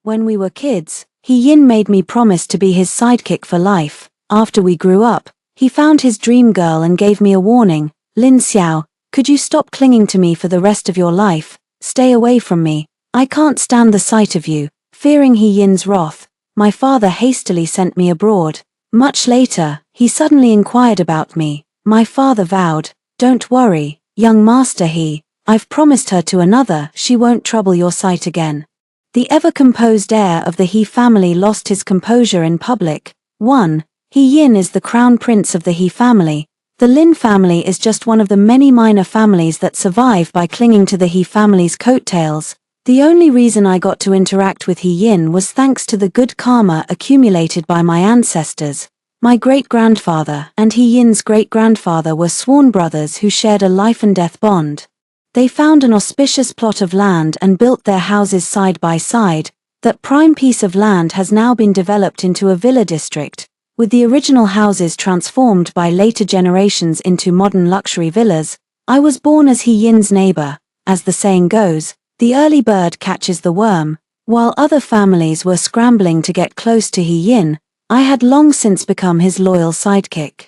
When we were kids, He Yin made me promise to be his sidekick for life. After we grew up, he found his dream girl and gave me a warning. Lin Xiao, could you stop clinging to me for the rest of your life? Stay away from me. I can't stand the sight of you. Fearing He Yin's wrath, my father hastily sent me abroad. Much later, he suddenly inquired about me. My father vowed, don't worry, young master I've promised her to another, she won't trouble your sight again. The ever-composed heir of the He family lost his composure in public. 1. He Yin is the crown prince of the He family. The Lin family is just one of the many minor families that survive by clinging to the He family's coattails. The only reason I got to interact with He Yin was thanks to the good karma accumulated by my ancestors. My great-grandfather and He Yin's great-grandfather were sworn brothers who shared a life-and-death bond. They found an auspicious plot of land and built their houses side by side. That prime piece of land has now been developed into a villa district, with the original houses transformed by later generations into modern luxury villas. I was born as He Yin's neighbor. As the saying goes, the early bird catches the worm. While other families were scrambling to get close to He Yin, I had long since become his loyal sidekick.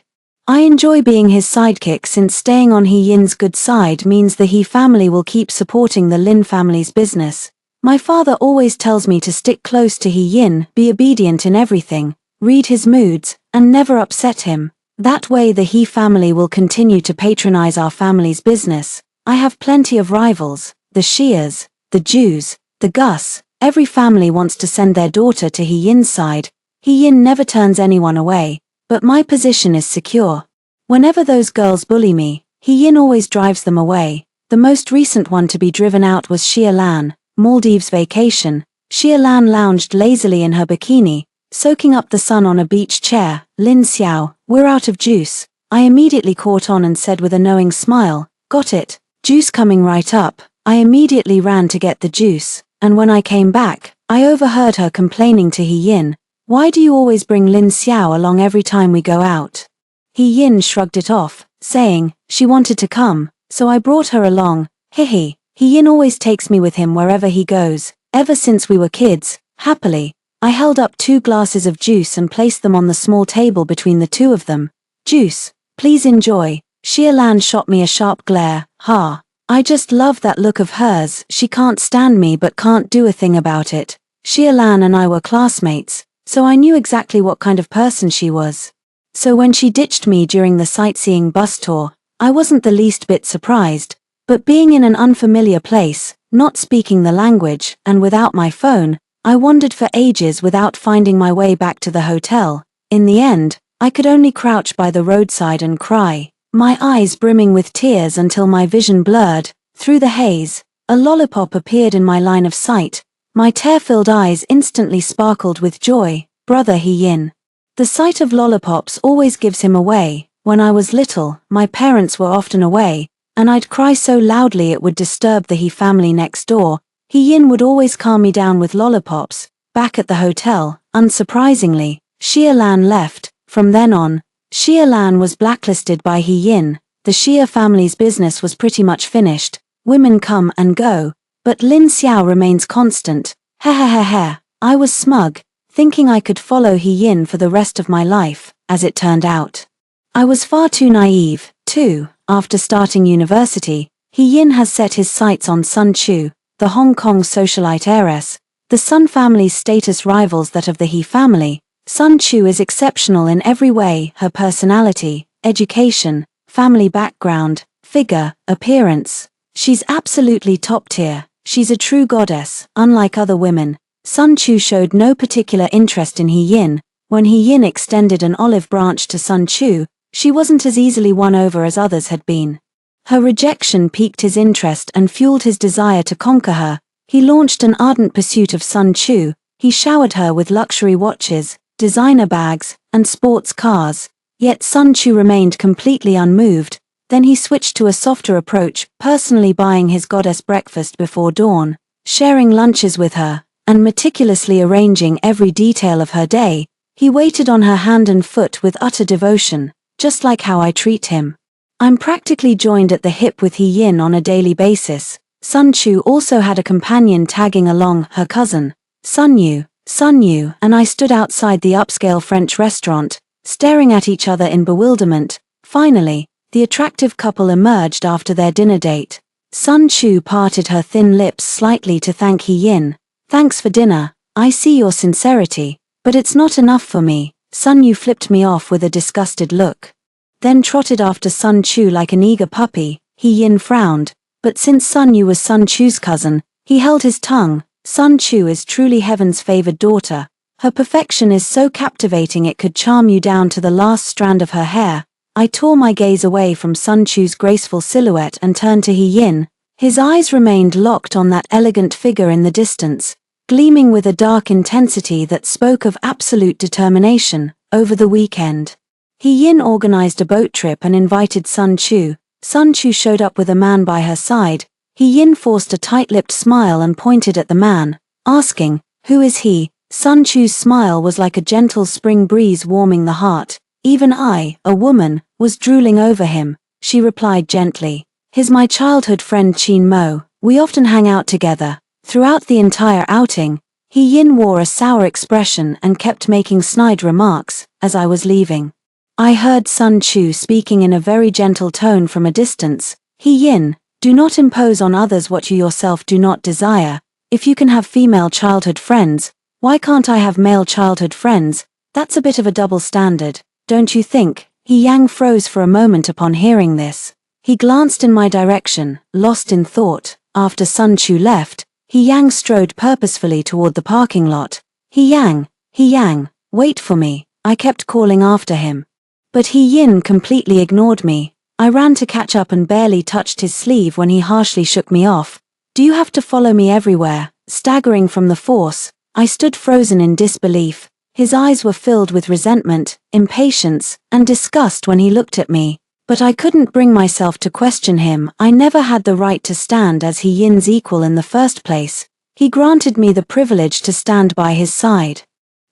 I enjoy being his sidekick since staying on He Yin's good side means the He family will keep supporting the Lin family's business. My father always tells me to stick close to He Yin, be obedient in everything, read his moods, and never upset him. That way the He family will continue to patronize our family's business. I have plenty of rivals, the Shias, the Jews, the Gus. Every family wants to send their daughter to He Yin's side. He Yin never turns anyone away. But my position is secure. Whenever those girls bully me, He Yin always drives them away. The most recent one to be driven out was Xia Lan, Maldives vacation. Xia Lan lounged lazily in her bikini, soaking up the sun on a beach chair. Lin Xiao, we're out of juice. I immediately caught on and said with a knowing smile, got it, juice coming right up. I immediately ran to get the juice, and when I came back, I overheard her complaining to He Yin, why do you always bring Lin Xiao along every time we go out? He Yin shrugged it off, saying, she wanted to come, so I brought her along. He Yin always takes me with him wherever he goes, ever since we were kids. Happily, I held up 2 glasses of juice and placed them on the small table between the two of them. Juice, please enjoy. Xia Lan shot me a sharp glare. I just love that look of hers. She can't stand me but can't do a thing about it. Xia Lan and I were classmates, so I knew exactly what kind of person she was. So when she ditched me during the sightseeing bus tour, I wasn't the least bit surprised. But being in an unfamiliar place, not speaking the language, and without my phone, I wandered for ages without finding my way back to the hotel. In the end, I could only crouch by the roadside and cry, my eyes brimming with tears until my vision blurred. Through the haze, a lollipop appeared in my line of sight. My tear-filled eyes instantly sparkled with joy. Brother He Yin. The sight of lollipops always gives him away. When I was little, my parents were often away, and I'd cry so loudly it would disturb the He family next door. He Yin would always calm me down with lollipops. Back at the hotel, unsurprisingly, Xia Lan left. From then on, Xia Lan was blacklisted by He Yin. The Xia family's business was pretty much finished. Women come and go, but Lin Xiao remains constant. I was smug, thinking I could follow He Yin for the rest of my life. As it turned out, I was far too naive, too. After starting university, He Yin has set his sights on Sun Chu, the Hong Kong socialite heiress. The Sun family's status rivals that of the He family. Sun Chu is exceptional in every way: her personality, education, family background, figure, appearance. She's absolutely top tier. She's a true goddess. Unlike other women, Sun Chu showed no particular interest in He Yin. When He Yin extended an olive branch to Sun Chu, she wasn't as easily won over as others had been. Her rejection piqued his interest and fueled his desire to conquer her. He launched an ardent pursuit of Sun Chu. He showered her with luxury watches, designer bags, and sports cars. Yet Sun Chu remained completely unmoved. Then he switched to a softer approach, personally buying his goddess breakfast before dawn, sharing lunches with her, and meticulously arranging every detail of her day. He waited on her hand and foot with utter devotion, just like how I treat him. I'm practically joined at the hip with He Yin on a daily basis. Sun Chu also had a companion tagging along, her cousin. Sun Yu, and I stood outside the upscale French restaurant, staring at each other in bewilderment. Finally, the attractive couple emerged after their dinner date. Sun Chu parted her thin lips slightly to thank He Yin. Thanks for dinner, I see your sincerity, but it's not enough for me. Sun Yu flipped me off with a disgusted look. Then trotted after Sun Chu like an eager puppy. He Yin frowned, but since Sun Yu was Sun Chu's cousin, he held his tongue. Sun Chu is truly heaven's favored daughter. Her perfection is so captivating it could charm you down to the last strand of her hair. I tore my gaze away from Sun Chu's graceful silhouette and turned to He Yin. His eyes remained locked on that elegant figure in the distance, gleaming with a dark intensity that spoke of absolute determination. Over the weekend, He Yin organized a boat trip and invited Sun Chu. Sun Chu showed up with a man by her side. He Yin forced a tight-lipped smile and pointed at the man, asking, "Who is he?" Sun Chu's smile was like a gentle spring breeze warming the heart. Even I, a woman, was drooling over him. She replied gently, "He's my childhood friend Qin Mo. We often hang out together." Throughout the entire outing, He Yin wore a sour expression and kept making snide remarks. As I was leaving, I heard Sun Chu speaking in a very gentle tone from a distance. "He Yin, do not impose on others what you yourself do not desire. If you can have female childhood friends, why can't I have male childhood friends? That's a bit of a double standard, don't you think?" He Yang froze for a moment upon hearing this. He glanced in my direction, lost in thought. After Sun Chu left, He Yang strode purposefully toward the parking lot. He Yang, wait for me," I kept calling after him. But He Yin completely ignored me. I ran to catch up and barely touched his sleeve when he harshly shook me off. "Do you have to follow me everywhere?" Staggering from the force, I stood frozen in disbelief. His eyes were filled with resentment, impatience, and disgust when he looked at me. But I couldn't bring myself to question him. I never had the right to stand as He Yin's equal in the first place. He granted me the privilege to stand by his side,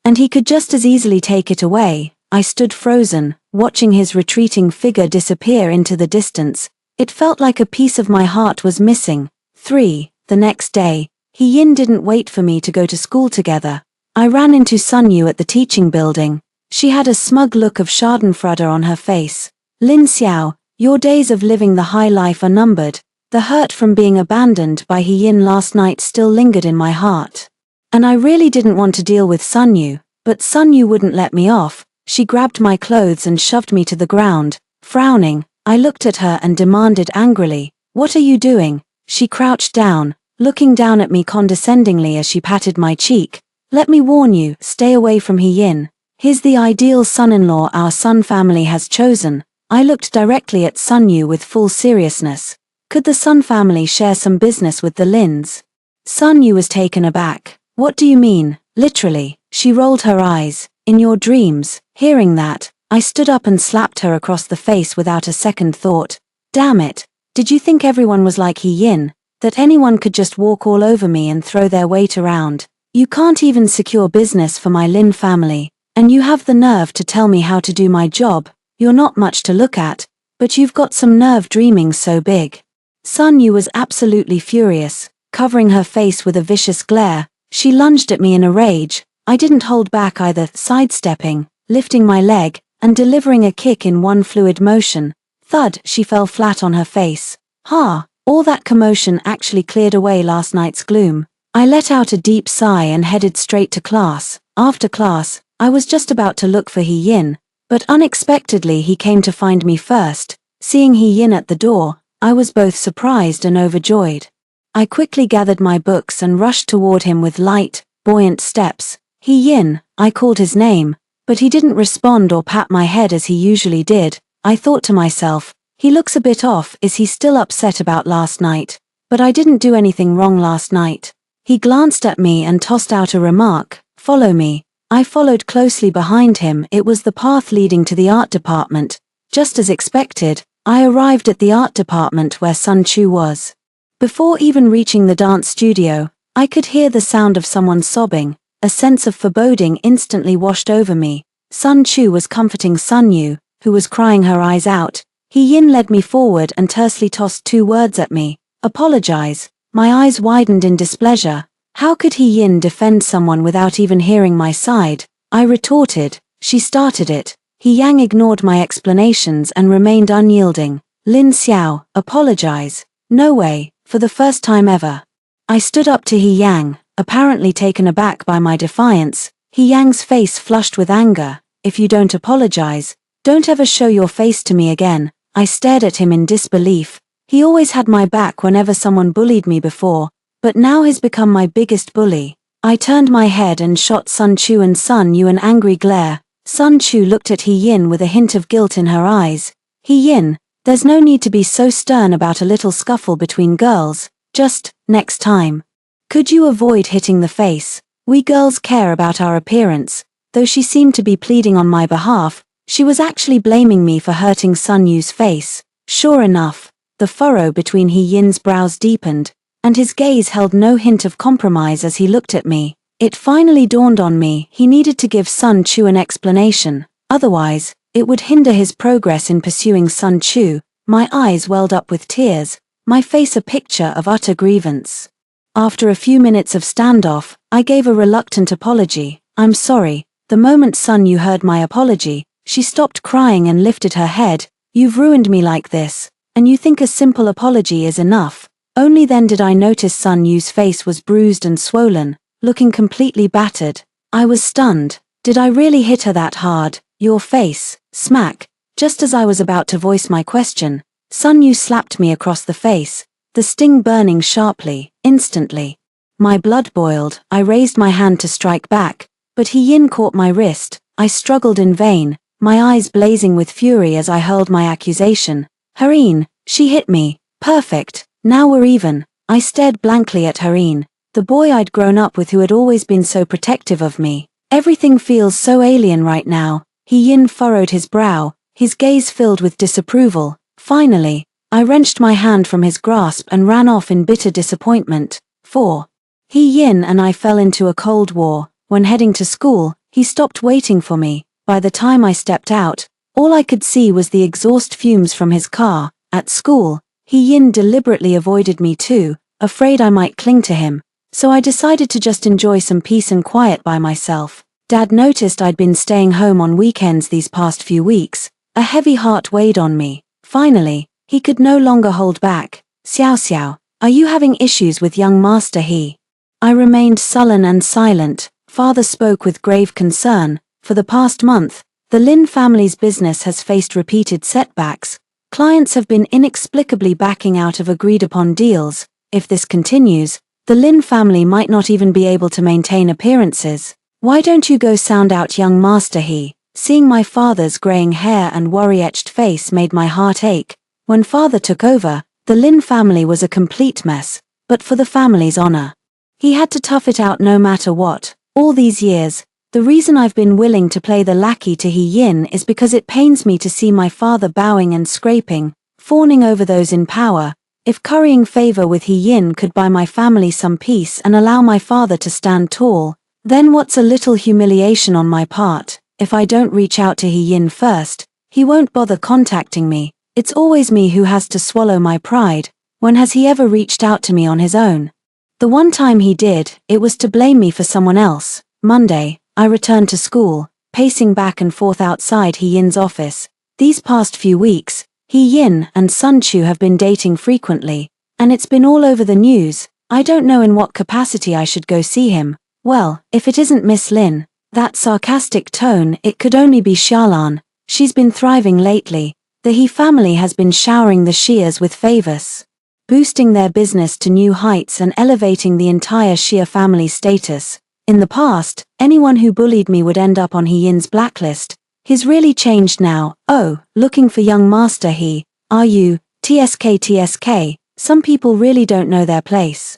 and he could just as easily take it away. I stood frozen, watching his retreating figure disappear into the distance. It felt like a piece of my heart was missing. The next day, He Yin didn't wait for me to go to school together. I ran into Sun Yu at the teaching building. She had a smug look of schadenfreude on her face. "Lin Xiao, your days of living the high life are numbered." The hurt from being abandoned by He Yin last night still lingered in my heart. And I really didn't want to deal with Sun Yu, but Sun Yu wouldn't let me off. She grabbed my clothes and shoved me to the ground. Frowning, I looked at her and demanded angrily, "What are you doing?" She crouched down, looking down at me condescendingly as she patted my cheek. "Let me warn you, stay away from He Yin. He's the ideal son-in-law our Sun family has chosen." I looked directly at Sun Yu with full seriousness. Could the Sun family share some business with the Lins? Sun Yu was taken aback. "What do you mean, literally?" She rolled her eyes. "In your dreams." Hearing that, I stood up and slapped her across the face without a second thought. "Damn it, did you think everyone was like He Yin, that anyone could just walk all over me and throw their weight around? You can't even secure business for my Lin family, and you have the nerve to tell me how to do my job. You're not much to look at, but you've got some nerve dreaming so big." Sun Yu was absolutely furious, covering her face with a vicious glare. She lunged at me in a rage. I didn't hold back either, sidestepping, lifting my leg, and delivering a kick in one fluid motion. Thud, she fell flat on her face. All that commotion actually cleared away last night's gloom. I let out a deep sigh and headed straight to class. After class, I was just about to look for He Yin, but unexpectedly he came to find me first. Seeing He Yin at the door, I was both surprised and overjoyed. I quickly gathered my books and rushed toward him with light, buoyant steps. "He Yin," I called his name, but he didn't respond or pat my head as he usually did. I thought to myself, he looks a bit off. Is he still upset about last night? But I didn't do anything wrong last night. He glanced at me and tossed out a remark, "Follow me." I followed closely behind him. It was the path leading to the art department. Just as expected, I arrived at the art department where Sun Chu was. Before even reaching the dance studio, I could hear the sound of someone sobbing. A sense of foreboding instantly washed over me. Sun Chu was comforting Sun Yu, who was crying her eyes out. He Yin led me forward and tersely tossed 2 words at me. "Apologize." My eyes widened in displeasure. How could He Yin defend someone without even hearing my side? I retorted. She started it. He Yang ignored my explanations and remained unyielding. Lin Xiao, apologize. No way, for the first time ever. I stood up to He Yang, apparently taken aback by my defiance. He Yang's face flushed with anger. If you don't apologize, don't ever show your face to me again. I stared at him in disbelief. He always had my back whenever someone bullied me before, but now he's become my biggest bully. I turned my head and shot Sun Chu and Sun Yu an angry glare. Sun Chu looked at He Yin with a hint of guilt in her eyes. He Yin, there's no need to be so stern about a little scuffle between girls. Just, next time. Could you avoid hitting the face? We girls care about our appearance. Though she seemed to be pleading on my behalf, she was actually blaming me for hurting Sun Yu's face. Sure enough, the furrow between He Yin's brows deepened, and his gaze held no hint of compromise as he looked at me. It finally dawned on me he needed to give Sun Chu an explanation, otherwise, it would hinder his progress in pursuing Sun Chu. My eyes welled up with tears, my face a picture of utter grievance. After a few minutes of standoff, I gave a reluctant apology. I'm sorry. The moment Sun Yu heard my apology, she stopped crying and lifted her head. You've ruined me like this, and you think a simple apology is enough. Only then did I notice Sun Yu's face was bruised and swollen, looking completely battered. I was stunned. Did I really hit her that hard? Your face, smack. Just as I was about to voice my question, Sun Yu slapped me across the face, the sting burning sharply, instantly. My blood boiled. I raised my hand to strike back, but He Yin caught my wrist. I struggled in vain, my eyes blazing with fury as I hurled my accusation. Hareen, she hit me. Perfect. Now we're even. I stared blankly at Hareen, the boy I'd grown up with who had always been so protective of me. Everything feels so alien right now. He Yin furrowed his brow, his gaze filled with disapproval. Finally, I wrenched my hand from his grasp and ran off in bitter disappointment. 4. He Yin and I fell into a cold war. When heading to school, he stopped waiting for me. By the time I stepped out, all I could see was the exhaust fumes from his car. At school, He Yin deliberately avoided me too, afraid I might cling to him, so I decided to just enjoy some peace and quiet by myself. Dad noticed I'd been staying home on weekends these past few weeks. A heavy heart weighed on me. Finally, he could no longer hold back. Xiao Xiao, are you having issues with young Master He? I remained sullen and silent. Father spoke with grave concern. For the past month, the Lin family's business has faced repeated setbacks. Clients have been inexplicably backing out of agreed-upon deals. If this continues, the Lin family might not even be able to maintain appearances. Why don't you go sound out young Master He? Seeing my father's graying hair and worry-etched face made my heart ache. When father took over, the Lin family was a complete mess, but for the family's honor, he had to tough it out no matter what. All these years, the reason I've been willing to play the lackey to He Yin is because it pains me to see my father bowing and scraping, fawning over those in power. If currying favor with He Yin could buy my family some peace and allow my father to stand tall, then what's a little humiliation on my part? If I don't reach out to He Yin first, he won't bother contacting me. It's always me who has to swallow my pride. When has he ever reached out to me on his own? The one time he did, it was to blame me for someone else. Monday, I returned to school, pacing back and forth outside He Yin's office. These past few weeks, He Yin and Sun Chu have been dating frequently, and it's been all over the news. I don't know in what capacity I should go see him. Well, if it isn't Miss Lin, that sarcastic tone, it could only be Xiaolan. She's been thriving lately. The He family has been showering the Xias with favors, boosting their business to new heights and elevating the entire Xia family status. In the past, anyone who bullied me would end up on He Yin's blacklist. He's really changed now. Oh, looking for young Master He, are you? TSK. Some people really don't know their place.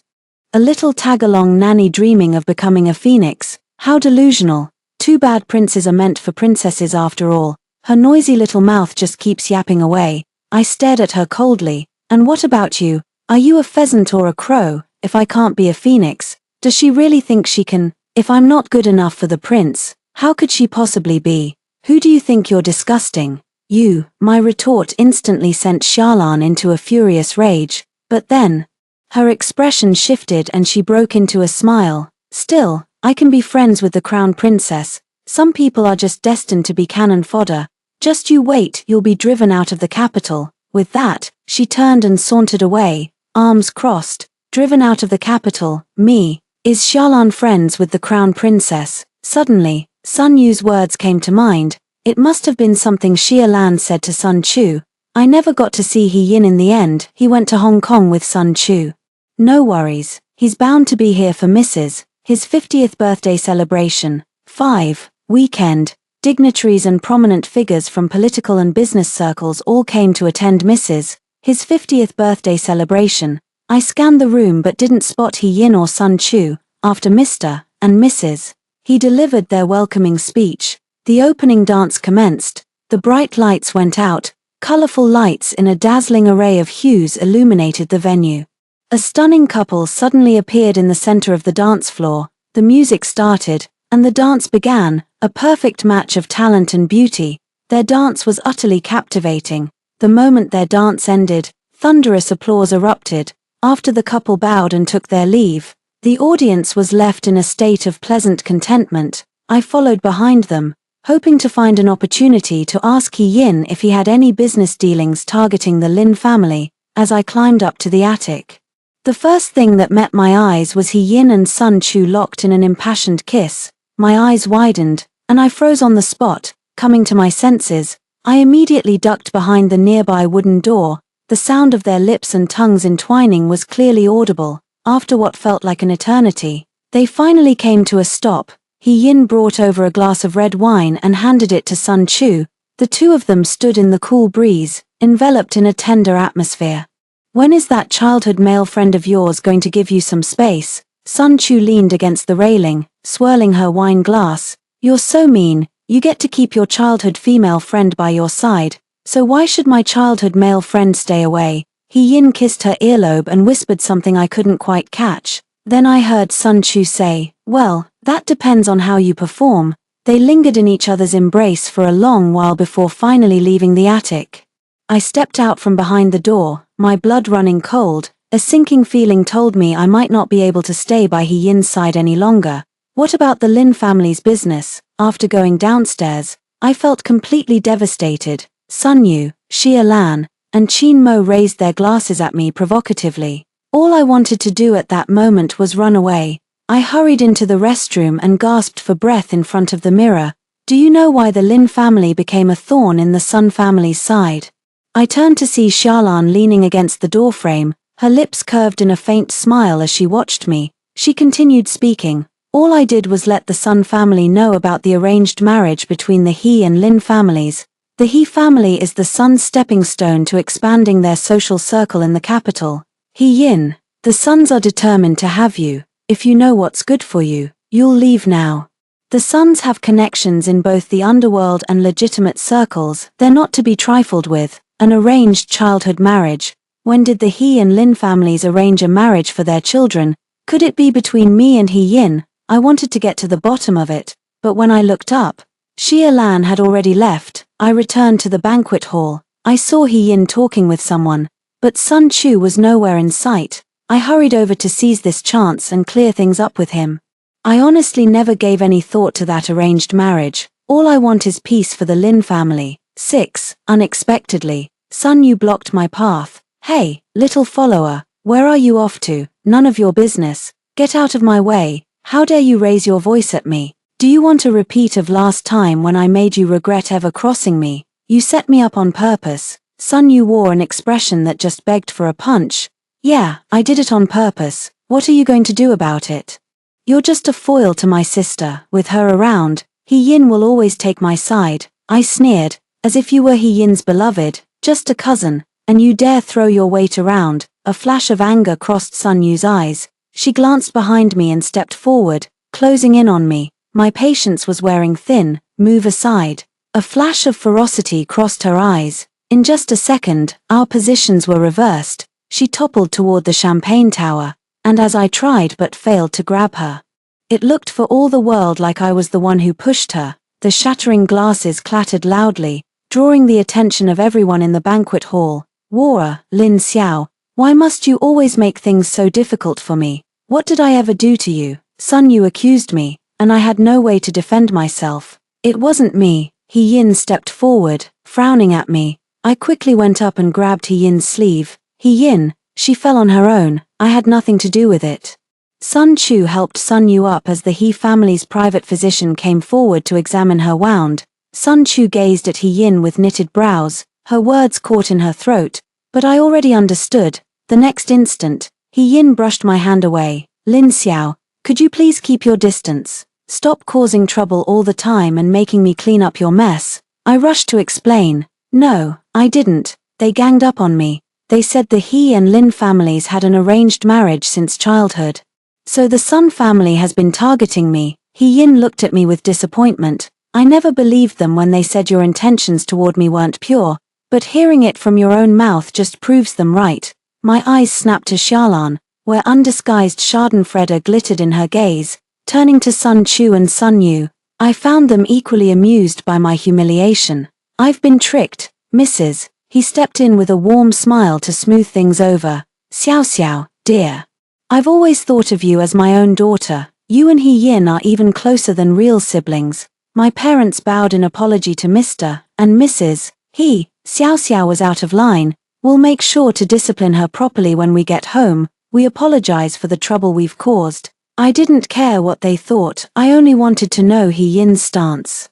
A little tag-along nanny dreaming of becoming a phoenix. How delusional. Too bad princes are meant for princesses after all. Her noisy little mouth just keeps yapping away. I stared at her coldly. And what about you? Are you a pheasant or a crow? If I can't be a phoenix, does she really think she can? If I'm not good enough for the prince, how could she possibly be? Who do you think you're disgusting? You. My retort instantly sent Xiaolan into a furious rage. But then, Her expression shifted and she broke into a smile. Still, I can be friends with the crown princess. Some people are just destined to be cannon fodder. Just you wait, you'll be driven out of the capital. With that, she turned and sauntered away, arms crossed. Driven out of the capital, me. Is Xiaolan friends with the crown princess? Suddenly, Sun Yu's words came to mind. It must have been something Xia Lan said to Sun Chu. I never got to see He Yin in the end. He went to Hong Kong with Sun Chu. No worries, he's bound to be here for his 50th birthday celebration. 5. Weekend. Dignitaries and prominent figures from political and business circles all came to attend his 50th birthday celebration. I scanned the room but didn't spot He Yin or Sun Chu. After Mr. and Mrs. He delivered their welcoming speech, the opening dance commenced. The bright lights went out. Colorful lights in a dazzling array of hues illuminated the venue. A stunning couple suddenly appeared in the center of the dance floor. The music started, and the dance began, a perfect match of talent and beauty. Their dance was utterly captivating. The moment their dance ended, thunderous applause erupted. After the couple bowed and took their leave, the audience was left in a state of pleasant contentment. I followed behind them, hoping to find an opportunity to ask He Yin if he had any business dealings targeting the Lin family, as I climbed up to the attic. The first thing that met my eyes was He Yin and Sun Chu locked in an impassioned kiss. My eyes widened, and I froze on the spot. Coming to my senses, I immediately ducked behind the nearby wooden door. The sound of their lips and tongues entwining was clearly audible. After what felt like an eternity, they finally came to a stop. He Yin brought over a glass of red wine and handed it to Sun Chu. The two of them stood in the cool breeze, enveloped in a tender atmosphere. When is that childhood male friend of yours going to give you some space? Sun Chu leaned against the railing, swirling her wine glass. You're so mean, you get to keep your childhood female friend by your side, so why should my childhood male friend stay away? He Yin kissed her earlobe and whispered something I couldn't quite catch. Then I heard Sun Chu say, well, that depends on how you perform. They lingered in each other's embrace for a long while before finally leaving the attic. I stepped out from behind the door, my blood running cold. A sinking feeling told me I might not be able to stay by He Yin's side any longer. What about the Lin family's business? After going downstairs, I felt completely devastated. Sun Yu, Xia Lan, and Qin Mo raised their glasses at me provocatively. All I wanted to do at that moment was run away. I hurried into the restroom and gasped for breath in front of the mirror. Do you know why the Lin family became a thorn in the Sun family's side? I turned to see Xiaolan leaning against the doorframe, her lips curved in a faint smile as she watched me. She continued speaking. All I did was let the Sun family know about the arranged marriage between the He and Lin families. The He family is the Sun's stepping stone to expanding their social circle in the capital. He Yin, the Suns are determined to have you. If you know what's good for you, you'll leave now. The Suns have connections in both the underworld and legitimate circles. They're not to be trifled with. An arranged childhood marriage. When did the He and Lin families arrange a marriage for their children? Could it be between me and He Yin? I wanted to get to the bottom of it, but when I looked up, Xia Lan had already left. I returned to the banquet hall. I saw He Yin talking with someone, but Sun Chu was nowhere in sight. I hurried over to seize this chance and clear things up with him. I honestly never gave any thought to that arranged marriage. All I want is peace for the Lin family. 6. Unexpectedly, Sun Yu blocked my path. Hey, little follower, where are you off to? None of your business. Get out of my way. How dare you raise your voice at me? Do you want a repeat of last time when I made you regret ever crossing me? You set me up on purpose. Sun Yu wore an expression that just begged for a punch. Yeah, I did it on purpose. What are you going to do about it? You're just a foil to my sister. With her around, He Yin will always take my side. I sneered. As if you were He Yin's beloved, just a cousin, and you dare throw your weight around. A flash of anger crossed Sun Yu's eyes. She glanced behind me and stepped forward, closing in on me. My patience was wearing thin. Move aside. A flash of ferocity crossed her eyes. In just a second, our positions were reversed. She toppled toward the champagne tower, and as I tried but failed to grab her, it looked for all the world like I was the one who pushed her. The shattering glasses clattered loudly, drawing the attention of everyone in the banquet hall. Wara, Lin Xiao, Why must you always make things so difficult for me? What did I ever do to you? Sun Yu accused me, and I had no way to defend myself. It wasn't me. He Yin stepped forward, frowning at me. I quickly went up and grabbed He Yin's sleeve. He Yin, she fell on her own, I had nothing to do with it. Sun Chu helped Sun Yu up as the He family's private physician came forward to examine her wound. Sun Chu gazed at He Yin with knitted brows, her words caught in her throat, but I already understood. The next instant, He Yin brushed my hand away. Lin Xiao, could you please keep your distance? Stop causing trouble all the time and making me clean up your mess. I rushed to explain. No, I didn't. They ganged up on me. They said the He and Lin families had an arranged marriage since childhood. So the Sun family has been targeting me. He Yin looked at me with disappointment. I never believed them when they said your intentions toward me weren't pure, but hearing it from your own mouth just proves them right. My eyes snapped to Xiaolan, where undisguised schadenfreude glittered in her gaze. Turning to Sun Chu and Sun Yu, I found them equally amused by my humiliation. I've been tricked, Mrs. He stepped in with a warm smile to smooth things over. Xiao Xiao, dear. I've always thought of you as my own daughter. You and He Yin are even closer than real siblings. My parents bowed in apology to Mr. and Mrs. He. Xiao Xiao was out of line. We'll make sure to discipline her properly when we get home. We apologize for the trouble we've caused. I didn't care what they thought, I only wanted to know He Yin's stance.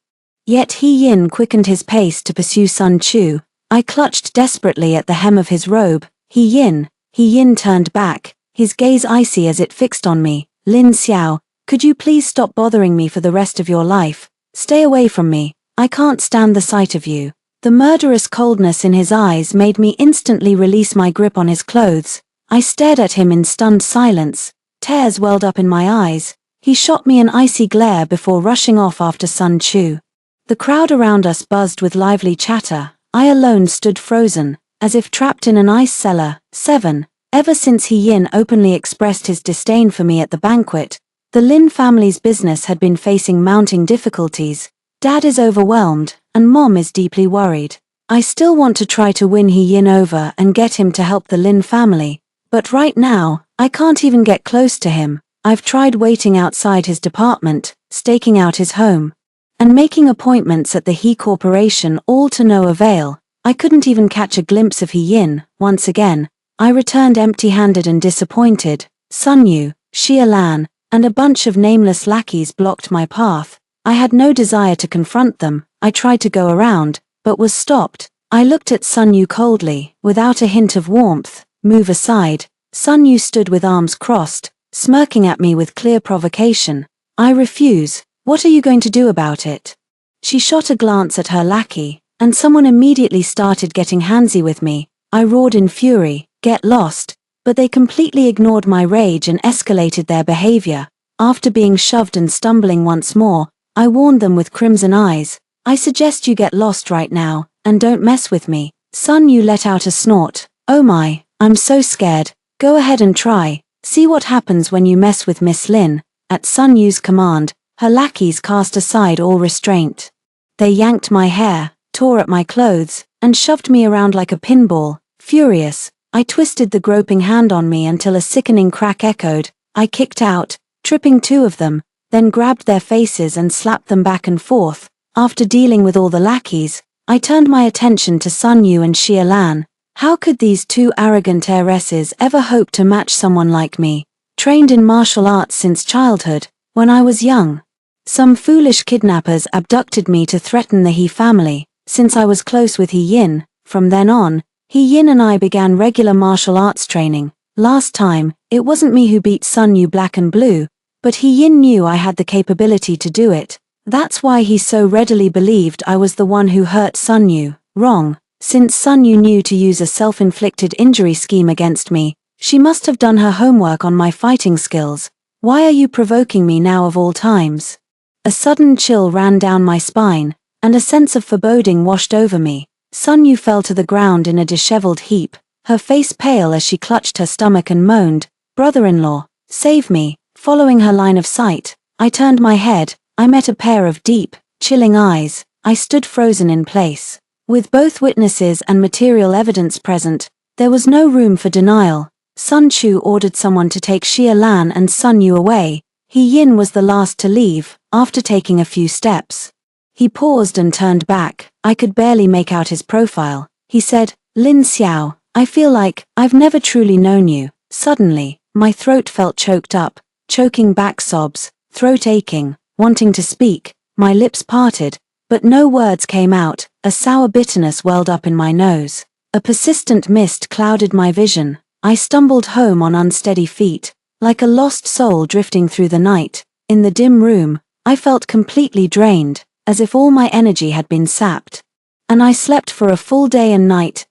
Yet He Yin quickened his pace to pursue Sun Chu. I clutched desperately at the hem of his robe. He Yin turned back, his gaze icy as it fixed on me. Lin Xiao, could you please stop bothering me for the rest of your life? Stay away from me, I can't stand the sight of you. The murderous coldness in his eyes made me instantly release my grip on his clothes. I stared at him in stunned silence. Tears welled up in my eyes. He shot me an icy glare before rushing off after Sun Chu. The crowd around us buzzed with lively chatter. I alone stood frozen, as if trapped in an ice cellar. 7. Ever since He Yin openly expressed his disdain for me at the banquet, the Lin family's business had been facing mounting difficulties. Dad is overwhelmed, and Mom is deeply worried. I still want to try to win He Yin over and get him to help the Lin family, but right now, I can't even get close to him. I've tried waiting outside his department, staking out his home, and making appointments at the He Corporation, all to no avail. I couldn't even catch a glimpse of He Yin. Once again, I returned empty-handed and disappointed. Sun Yu, Xia Lan, and a bunch of nameless lackeys blocked my path. I had no desire to confront them. I tried to go around, but was stopped. I looked at Sun Yu coldly, without a hint of warmth. Move aside. Sun Yu stood with arms crossed, smirking at me with clear provocation. I refuse. What are you going to do about it? She shot a glance at her lackey, and someone immediately started getting handsy with me. I roared in fury, get lost, but they completely ignored my rage and escalated their behavior. After being shoved and stumbling once more, I warned them with crimson eyes. I suggest you get lost right now, and don't mess with me. Sun Yu let out a snort. Oh my, I'm so scared. Go ahead and try. See what happens when you mess with Miss Lin. At Sun Yu's command, her lackeys cast aside all restraint. They yanked my hair, tore at my clothes, and shoved me around like a pinball. Furious, I twisted the groping hand on me until a sickening crack echoed. I kicked out, tripping two of them, then grabbed their faces and slapped them back and forth. After dealing with all the lackeys, I turned my attention to Sun Yu and Xia Lan. How could these two arrogant heiresses ever hope to match someone like me, trained in martial arts since childhood, when I was young? Some foolish kidnappers abducted me to threaten the He family. Since I was close with He Yin, from then on, He Yin and I began regular martial arts training. Last time, it wasn't me who beat Sun Yu black and blue, but He Yin knew I had the capability to do it. That's why he so readily believed I was the one who hurt Sun Yu. Wrong. Since Sun Yu knew to use a self-inflicted injury scheme against me, she must have done her homework on my fighting skills. Why are you provoking me now of all times? A sudden chill ran down my spine, and a sense of foreboding washed over me. Sun Yu fell to the ground in a disheveled heap, her face pale as she clutched her stomach and moaned, "Brother-in-law, save me." Following her line of sight, I turned my head. I met a pair of deep, chilling eyes. I stood frozen in place. With both witnesses and material evidence present, There was no room for denial. Sun Chu ordered someone to take Xia Lan and Sun Yu away. He Yin was the last to leave, after taking a few steps. He paused and turned back. I could barely make out his profile. He said, "Lin Xiao, I feel like I've never truly known you." Suddenly, my throat felt choked up, choking back sobs, throat aching, wanting to speak. My lips parted, but no words came out. A sour bitterness welled up in my nose. A persistent mist clouded my vision. I stumbled home on unsteady feet, like a lost soul drifting through the night. In the dim room, I felt completely drained, as if all my energy had been sapped. And I slept for a full day and night.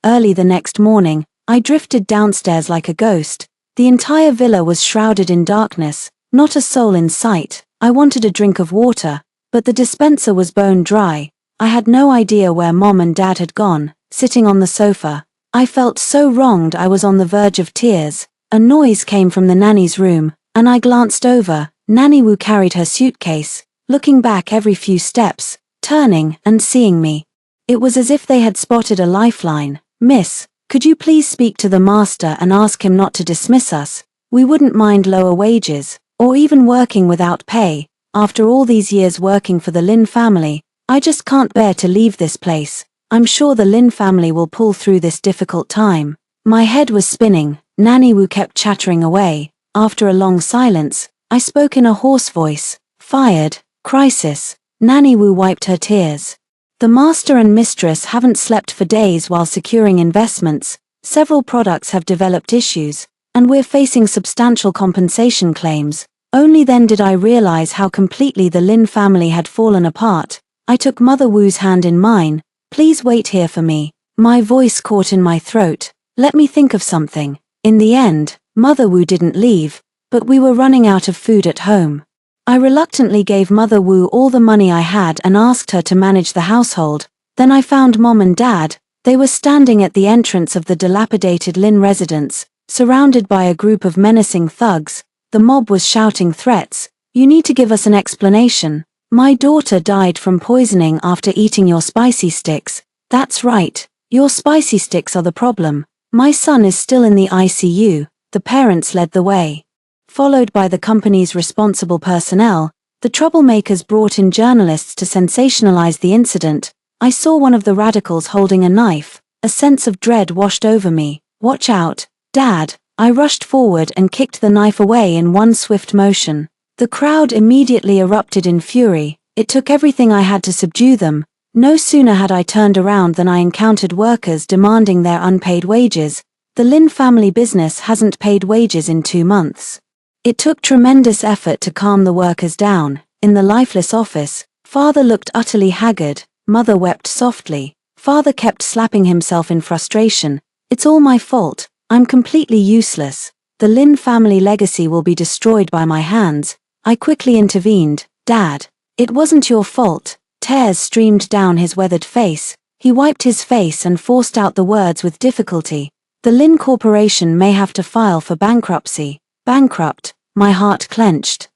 Early the next morning, I drifted downstairs like a ghost. The entire villa was shrouded in darkness, not a soul in sight. I wanted a drink of water, but the dispenser was bone dry. I had no idea where Mom and Dad had gone. Sitting on the sofa, I felt so wronged I was on the verge of tears. A noise came from the nanny's room, and I glanced over. Nanny Wu carried her suitcase, looking back every few steps, turning and seeing me. It was as if they had spotted a lifeline. "Miss, could you please speak to the master and ask him not to dismiss us? We wouldn't mind lower wages, or even working without pay. After all these years working for the Lin family, I just can't bear to leave this place. I'm sure the Lin family will pull through this difficult time." My head was spinning. Nanny Wu kept chattering away. After a long silence, I spoke in a hoarse voice. "Fired. Crisis." Nanny Wu wiped her tears. "The master and mistress haven't slept for days while securing investments. Several products have developed issues, and we're facing substantial compensation claims." Only then did I realize how completely the Lin family had fallen apart. I took Mother Wu's hand in mine. "Please wait here for me." My voice caught in my throat. "Let me think of something." In the end, Mother Wu didn't leave, but we were running out of food at home. I reluctantly gave Mother Wu all the money I had and asked her to manage the household. Then I found Mom and Dad. They were standing at the entrance of the dilapidated Lin residence, surrounded by a group of menacing thugs. The mob was shouting threats. "You need to give us an explanation. My daughter died from poisoning after eating your spicy sticks." "That's right. Your spicy sticks are the problem. My son is still in the ICU." The parents led the way. Followed by the company's responsible personnel, the troublemakers brought in journalists to sensationalize the incident. I saw one of the radicals holding a knife. A sense of dread washed over me. "Watch out, Dad." I rushed forward and kicked the knife away in one swift motion. The crowd immediately erupted in fury. It took everything I had to subdue them. No sooner had I turned around than I encountered workers demanding their unpaid wages. The Lin family business hasn't paid wages in 2 months. It took tremendous effort to calm the workers down. In the lifeless office, Father looked utterly haggard. Mother wept softly. Father kept slapping himself in frustration. "It's all my fault. I'm completely useless. The Lin family legacy will be destroyed by my hands." I quickly intervened. "Dad, it wasn't your fault." Tears streamed down his weathered face. He wiped his face and forced out the words with difficulty. "The Lin Corporation may have to file for bankruptcy." Bankrupt? My heart clenched.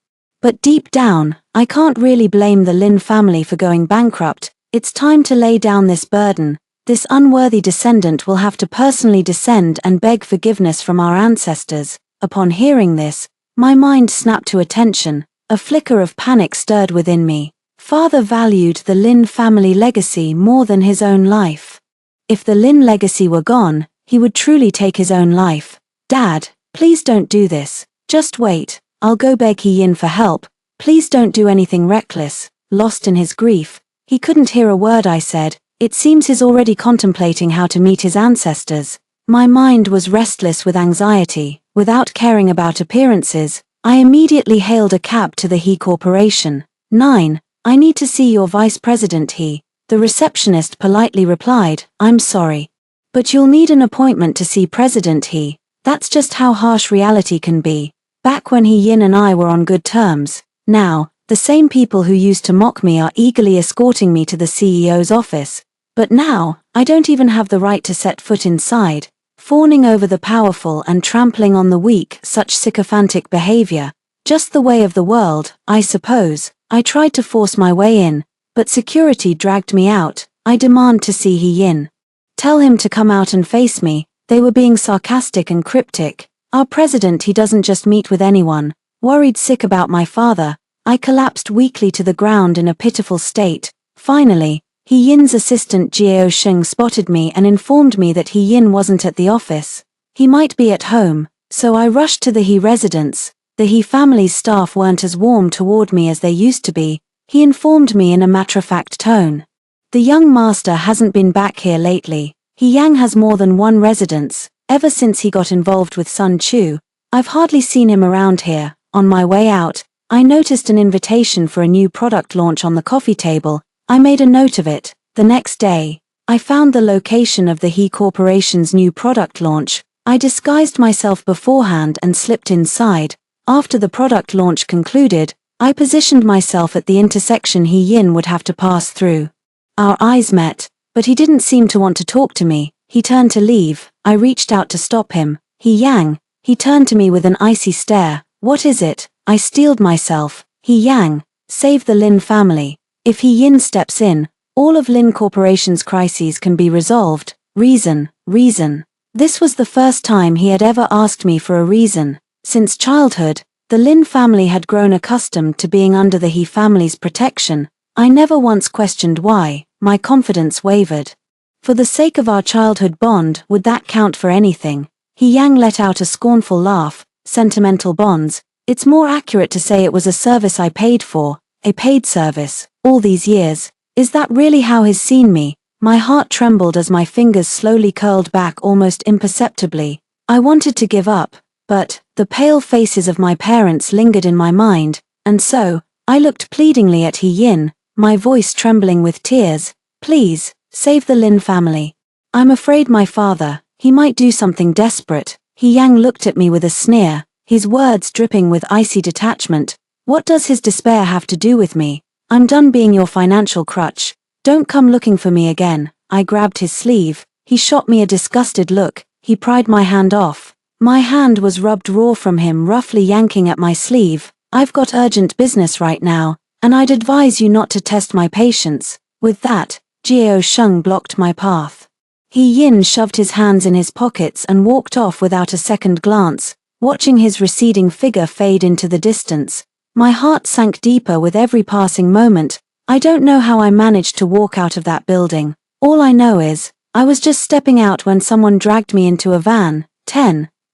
But deep down, I can't really blame the Lin family for going bankrupt. It's time to lay down this burden. This unworthy descendant will have to personally descend and beg forgiveness from our ancestors. Upon hearing this, my mind snapped to attention. A flicker of panic stirred within me. Father valued the Lin family legacy more than his own life. If the Lin legacy were gone, he would truly take his own life. "Dad, please don't do this. Just wait. I'll go beg He Yin for help. Please don't do anything reckless." Lost in his grief, he couldn't hear a word I said. It seems he's already contemplating how to meet his ancestors. My mind was restless with anxiety. Without caring about appearances, I immediately hailed a cab to the He Corporation. 9. "I need to see your Vice President He." The receptionist politely replied, "I'm sorry. But you'll need an appointment to see President He." That's just how harsh reality can be. Back when He Yin and I were on good terms. Now, the same people who used to mock me are eagerly escorting me to the CEO's office. But now, I don't even have the right to set foot inside. Fawning over the powerful and trampling on the weak, such sycophantic behavior. Just the way of the world, I suppose. I tried to force my way in, but security dragged me out. "I demand to see He Yin." "Tell him to come out and face me." They were being sarcastic and cryptic. Our president, he doesn't just meet with anyone. Worried sick about my father, I collapsed weakly to the ground in a pitiful state. Finally, He Yin's assistant Jiao Sheng spotted me and informed me that He Yin wasn't at the office. He might be at home, so I rushed to the He residence. The He family's staff weren't as warm toward me as they used to be, he informed me in a matter-of-fact tone. The young master hasn't been back here lately. He Yang has more than one residence. Ever since he got involved with Sun Chu, I've hardly seen him around here. On my way out, I noticed an invitation for a new product launch on the coffee table. I made a note of it. The next day, I found the location of the He Corporation's new product launch. I disguised myself beforehand and slipped inside. After the product launch concluded, I positioned myself at the intersection He Yin would have to pass through. Our eyes met, but he didn't seem to want to talk to me. He turned to leave. I reached out to stop him. He Yang. He turned to me with an icy stare. What is it? I steeled myself. He Yang. Save the Lin family. If He Yin steps in, all of Lin Corporation's crises can be resolved. Reason. This was the first time he had ever asked me for a reason. Since childhood, the Lin family had grown accustomed to being under the He family's protection. I never once questioned why. My confidence wavered. For the sake of our childhood bond, would that count for anything? He Yang let out a scornful laugh. Sentimental bonds. It's more accurate to say it was a service I paid for, a paid service, all these years. Is that really how he's seen me? My heart trembled as my fingers slowly curled back almost imperceptibly. I wanted to give up, but the pale faces of my parents lingered in my mind, and so, I looked pleadingly at He Yin, my voice trembling with tears. Please, save the Lin family. I'm afraid my father, he might do something desperate. He Yang looked at me with a sneer, his words dripping with icy detachment. What does his despair have to do with me? I'm done being your financial crutch. Don't come looking for me again. I grabbed his sleeve. He shot me a disgusted look. He pried my hand off. My hand was rubbed raw from him, roughly yanking at my sleeve. I've got urgent business right now, and I'd advise you not to test my patience. With that, Jiao Sheng blocked my path. He Yin shoved his hands in his pockets and walked off without a second glance, watching his receding figure fade into the distance. My heart sank deeper with every passing moment. I don't know how I managed to walk out of that building. All I know is, I was just stepping out when someone dragged me into a van.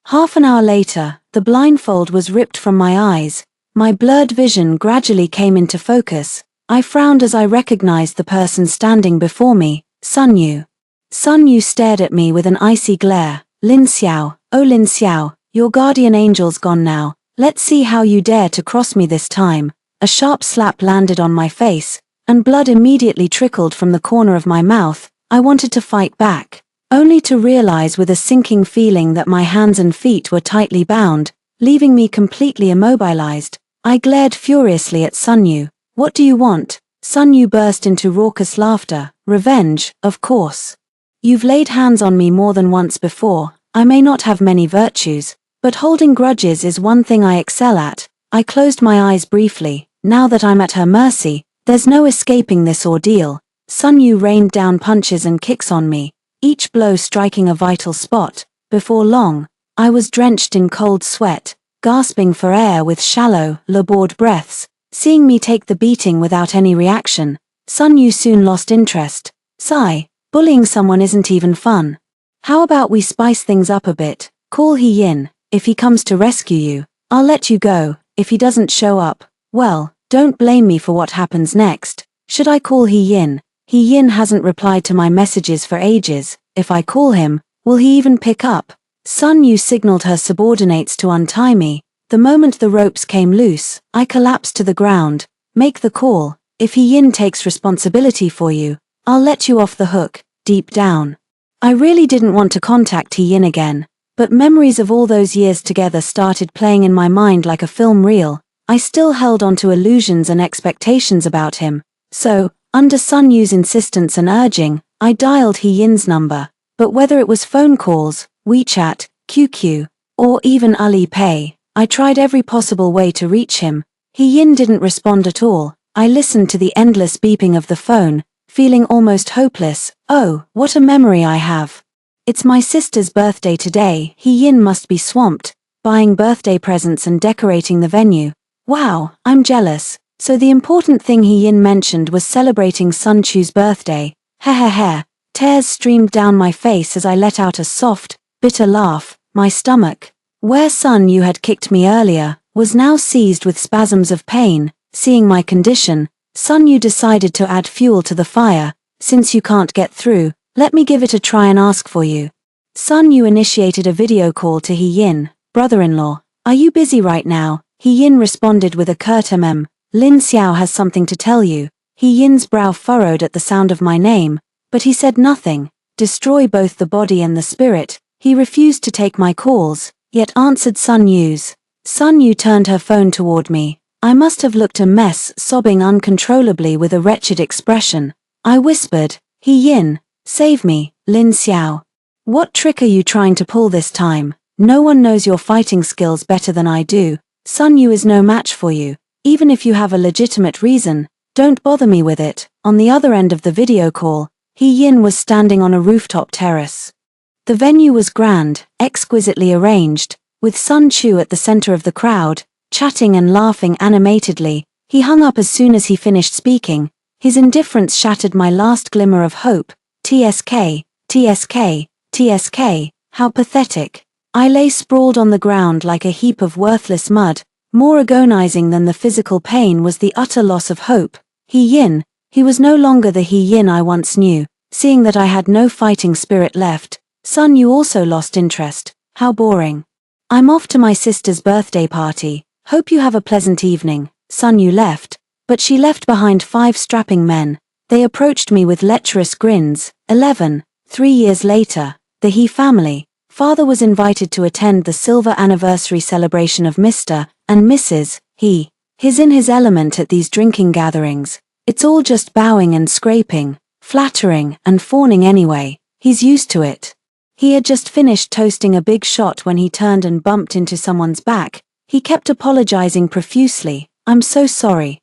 Half an hour later, the blindfold was ripped from my eyes. My blurred vision gradually came into focus. I frowned as I recognized the person standing before me, Sun Yu. Sun Yu stared at me with an icy glare. Lin Xiao, oh Lin Xiao, your guardian angel's gone now. Let's see how you dare to cross me this time. A sharp slap landed on my face, and blood immediately trickled from the corner of my mouth. I wanted to fight back, only to realize with a sinking feeling that my hands and feet were tightly bound, leaving me completely immobilized. I glared furiously at Sun Yu. What do you want? Sun Yu burst into raucous laughter. Revenge, of course. You've laid hands on me more than once before. I may not have many virtues, but holding grudges is one thing I excel at. I closed my eyes briefly. Now that I'm at her mercy, there's no escaping this ordeal. Sun Yu rained down punches and kicks on me, each blow striking a vital spot. Before long, I was drenched in cold sweat, gasping for air with shallow, labored breaths. Seeing me take the beating without any reaction, Sun Yu soon lost interest. Sigh, bullying someone isn't even fun. How about we spice things up a bit? Call He Yin. If he comes to rescue you, I'll let you go. If he doesn't show up, well, don't blame me for what happens next. Should I call He Yin? He Yin hasn't replied to my messages for ages. If I call him, will he even pick up? Sun Yu signaled her subordinates to untie me. The moment the ropes came loose, I collapsed to the ground. Make the call. If He Yin takes responsibility for you, I'll let you off the hook. Deep down, I really didn't want to contact He Yin again, but memories of all those years together started playing in my mind like a film reel. I still held on to illusions and expectations about him. So, under Sun Yu's insistence and urging, I dialed He Yin's number. But whether it was phone calls, WeChat, QQ, or even Alipay, I tried every possible way to reach him. He Yin didn't respond at all. I listened to the endless beeping of the phone, feeling almost hopeless. Oh, what a memory I have. It's my sister's birthday today. He Yin must be swamped, buying birthday presents and decorating the venue. Wow, I'm jealous. So the important thing He Yin mentioned was celebrating Sun Chu's birthday. Heh. Tears streamed down my face as I let out a soft, bitter laugh. My stomach, where Sun Yu had kicked me earlier, was now seized with spasms of pain. Seeing my condition, Sun Yu decided to add fuel to the fire. Since you can't get through, let me give it a try and ask for you. Sun Yu initiated a video call to He Yin. Brother-in-law, are you busy right now? He Yin responded with a curt Lin Xiao has something to tell you. He Yin's brow furrowed at the sound of my name, but he said nothing. Destroy both the body and the spirit. He refused to take my calls, yet answered Sun Yu's. Sun Yu turned her phone toward me. I must have looked a mess, sobbing uncontrollably with a wretched expression. I whispered, He Yin, save me, Lin Xiao. What trick are you trying to pull this time? No one knows your fighting skills better than I do. Sun Yu is no match for you. Even if you have a legitimate reason, don't bother me with it. On the other end of the video call, He Yin was standing on a rooftop terrace. The venue was grand, exquisitely arranged, with Sun Chu at the center of the crowd, chatting and laughing animatedly. He hung up as soon as he finished speaking. His indifference shattered my last glimmer of hope. TSK, how pathetic. I lay sprawled on the ground like a heap of worthless mud. More agonizing than the physical pain was the utter loss of hope. He Yin, he was no longer the He Yin I once knew. Seeing that I had no fighting spirit left, Sun Yu also lost interest. How boring. I'm off to my sister's birthday party. Hope you have a pleasant evening. Sun Yu left, but she left behind 5 strapping men. They approached me with lecherous grins. 3 years later, the He family, father was invited to attend the silver anniversary celebration of Mr. and Mrs. He. He's in his element at these drinking gatherings. It's all just bowing and scraping, flattering and fawning anyway. He's used to it. He had just finished toasting a big shot when he turned and bumped into someone's back. He kept apologizing profusely. I'm so sorry.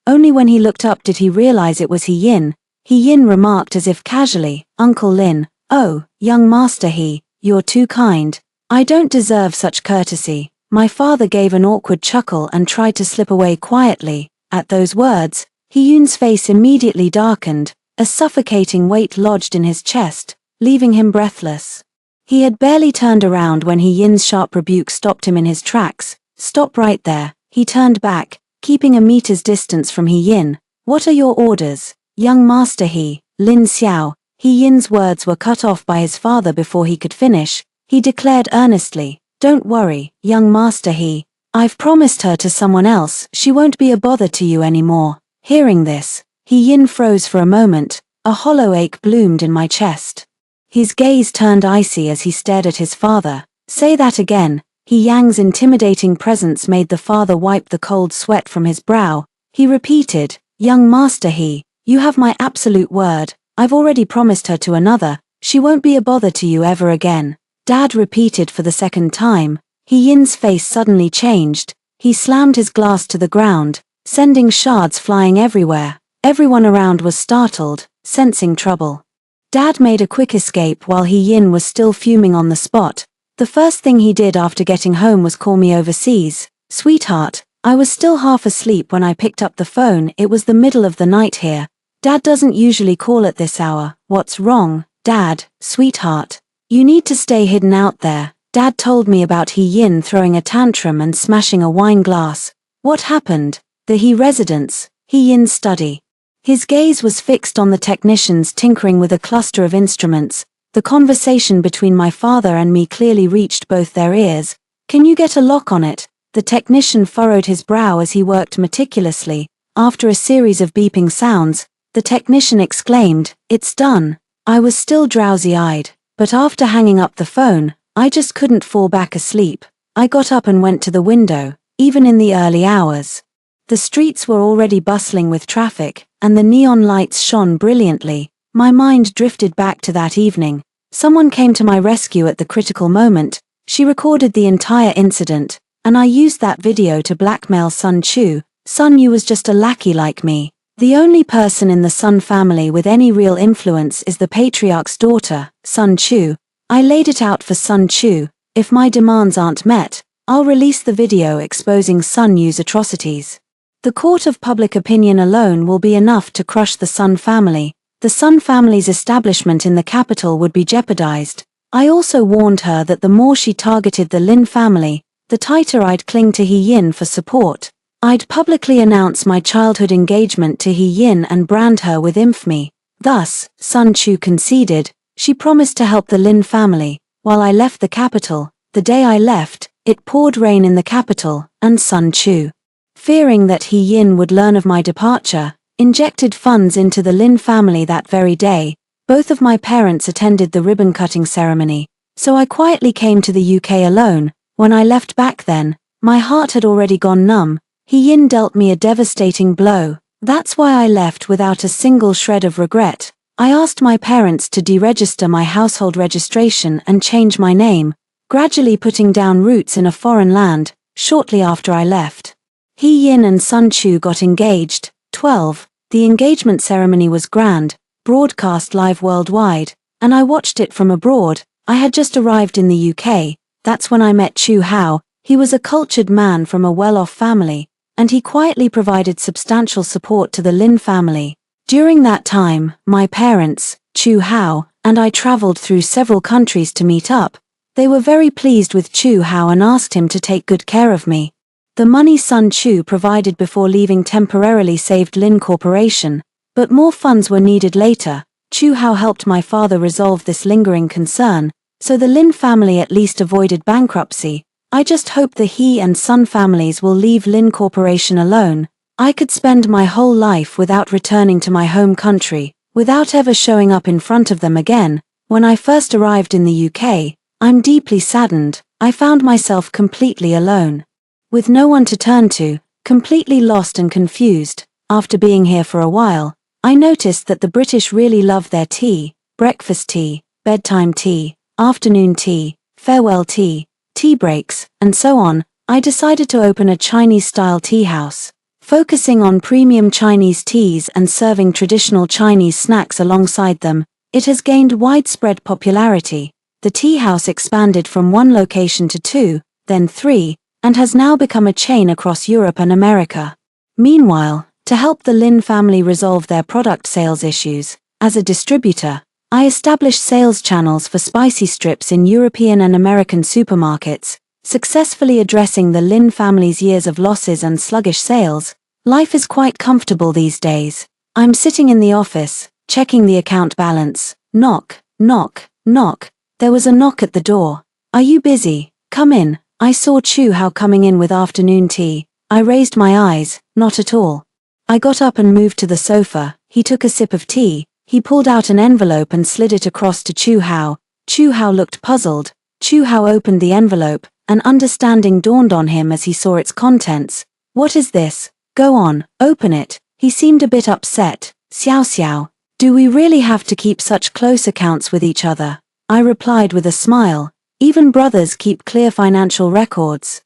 Only when he looked up did he realize it was He Yin. He Yin remarked as if casually, Uncle Lin, oh, young master He, you're too kind. I don't deserve such courtesy. My father gave an awkward chuckle and tried to slip away quietly. At those words, He Yun's face immediately darkened. A suffocating weight lodged in his chest, leaving him breathless. He had barely turned around when He Yin's sharp rebuke stopped him in his tracks. Stop right there. He turned back, keeping a meter's distance from He Yin. What are your orders, young master He, Lin Xiao? He Yin's words were cut off by his father before he could finish. He declared earnestly, don't worry, young master He. I've promised her to someone else. She won't be a bother to you anymore. Hearing this, He Yin froze for a moment. A hollow ache bloomed in my chest. His gaze turned icy as he stared at his father. Say that again. He Yang's intimidating presence made the father wipe the cold sweat from his brow. He repeated, young master He, you have my absolute word. I've already promised her to another. She won't be a bother to you ever again. Dad repeated for the second time. He Yin's face suddenly changed. He slammed his glass to the ground, sending shards flying everywhere. Everyone around was startled, sensing trouble. Dad made a quick escape while He Yin was still fuming on the spot. The first thing he did after getting home was call me overseas. Sweetheart, I was still half asleep when I picked up the phone. It was the middle of the night here. Dad doesn't usually call at this hour. What's wrong, Dad? Sweetheart, you need to stay hidden out there. Dad told me about He Yin throwing a tantrum and smashing a wine glass. What happened? The He residence, He Yin's study. His gaze was fixed on the technicians tinkering with a cluster of instruments. The conversation between my father and me clearly reached both their ears. Can you get a lock on it? The technician furrowed his brow as he worked meticulously. After a series of beeping sounds, the technician exclaimed, it's done. I was still drowsy-eyed, but after hanging up the phone, I just couldn't fall back asleep. I got up and went to the window, even in the early hours. The streets were already bustling with traffic, and the neon lights shone brilliantly. My mind drifted back to that evening. Someone came to my rescue at the critical moment. She recorded the entire incident, and I used that video to blackmail Sun Chu. Sun Yu was just a lackey like me. The only person in the Sun family with any real influence is the patriarch's daughter, Sun Chu. I laid it out for Sun Chu, if my demands aren't met, I'll release the video exposing Sun Yu's atrocities. The court of public opinion alone will be enough to crush the Sun family. The Sun family's establishment in the capital would be jeopardized. I also warned her that the more she targeted the Lin family, the tighter I'd cling to He Yin for support. I'd publicly announce my childhood engagement to He Yin and brand her with infamy. Thus, Sun Chu conceded. She promised to help the Lin family. While I left the capital, the day I left, it poured rain in the capital, and Sun Chu, fearing that He Yin would learn of my departure, injected funds into the Lin family that very day. Both of my parents attended the ribbon-cutting ceremony, so I quietly came to the UK alone. When I left back then, my heart had already gone numb. He Yin dealt me a devastating blow. That's why I left without a single shred of regret. I asked my parents to deregister my household registration and change my name, gradually putting down roots in a foreign land. Shortly after I left, He Yin and Sun Chu got engaged. 12. The engagement ceremony was grand, broadcast live worldwide, and I watched it from abroad. I had just arrived in the UK. That's when I met Chu Hao. He was a cultured man from a well-off family, and he quietly provided substantial support to the Lin family. During that time, my parents, Chu Hao, and I traveled through several countries to meet up. They were very pleased with Chu Hao and asked him to take good care of me. The money Sun Chu provided before leaving temporarily saved Lin Corporation, but more funds were needed later. Chu Hao helped my father resolve this lingering concern, so the Lin family at least avoided bankruptcy. I just hope the He and Sun families will leave Lin Corporation alone. I could spend my whole life without returning to my home country, without ever showing up in front of them again. When I first arrived in the UK, I'm deeply saddened. I found myself completely alone, with no one to turn to, completely lost and confused. After being here for a while, I noticed that the British really love their tea, breakfast tea, bedtime tea, afternoon tea, farewell tea, tea breaks, and so on. I decided to open a Chinese-style tea house, focusing on premium Chinese teas and serving traditional Chinese snacks alongside them. It has gained widespread popularity. The tea house expanded from one location to 2, then 3, and has now become a chain across Europe and America. Meanwhile, to help the Lin family resolve their product sales issues, as a distributor, I established sales channels for spicy strips in European and American supermarkets, successfully addressing the Lin family's years of losses and sluggish sales. Life is quite comfortable these days. I'm sitting in the office, checking the account balance. Knock, knock, knock. There was a knock at the door. Are you busy? Come in. I saw Chu Hao coming in with afternoon tea. I raised my eyes. Not at all. I got up and moved to the sofa. He took a sip of tea. He pulled out an envelope and slid it across to Chu Hao. Chu Hao looked puzzled. Chu Hao opened the envelope. An understanding dawned on him as he saw its contents. What is this? Go on, open it. He seemed a bit upset. Xiao Xiao, do we really have to keep such close accounts with each other? I replied with a smile. Even brothers keep clear financial records.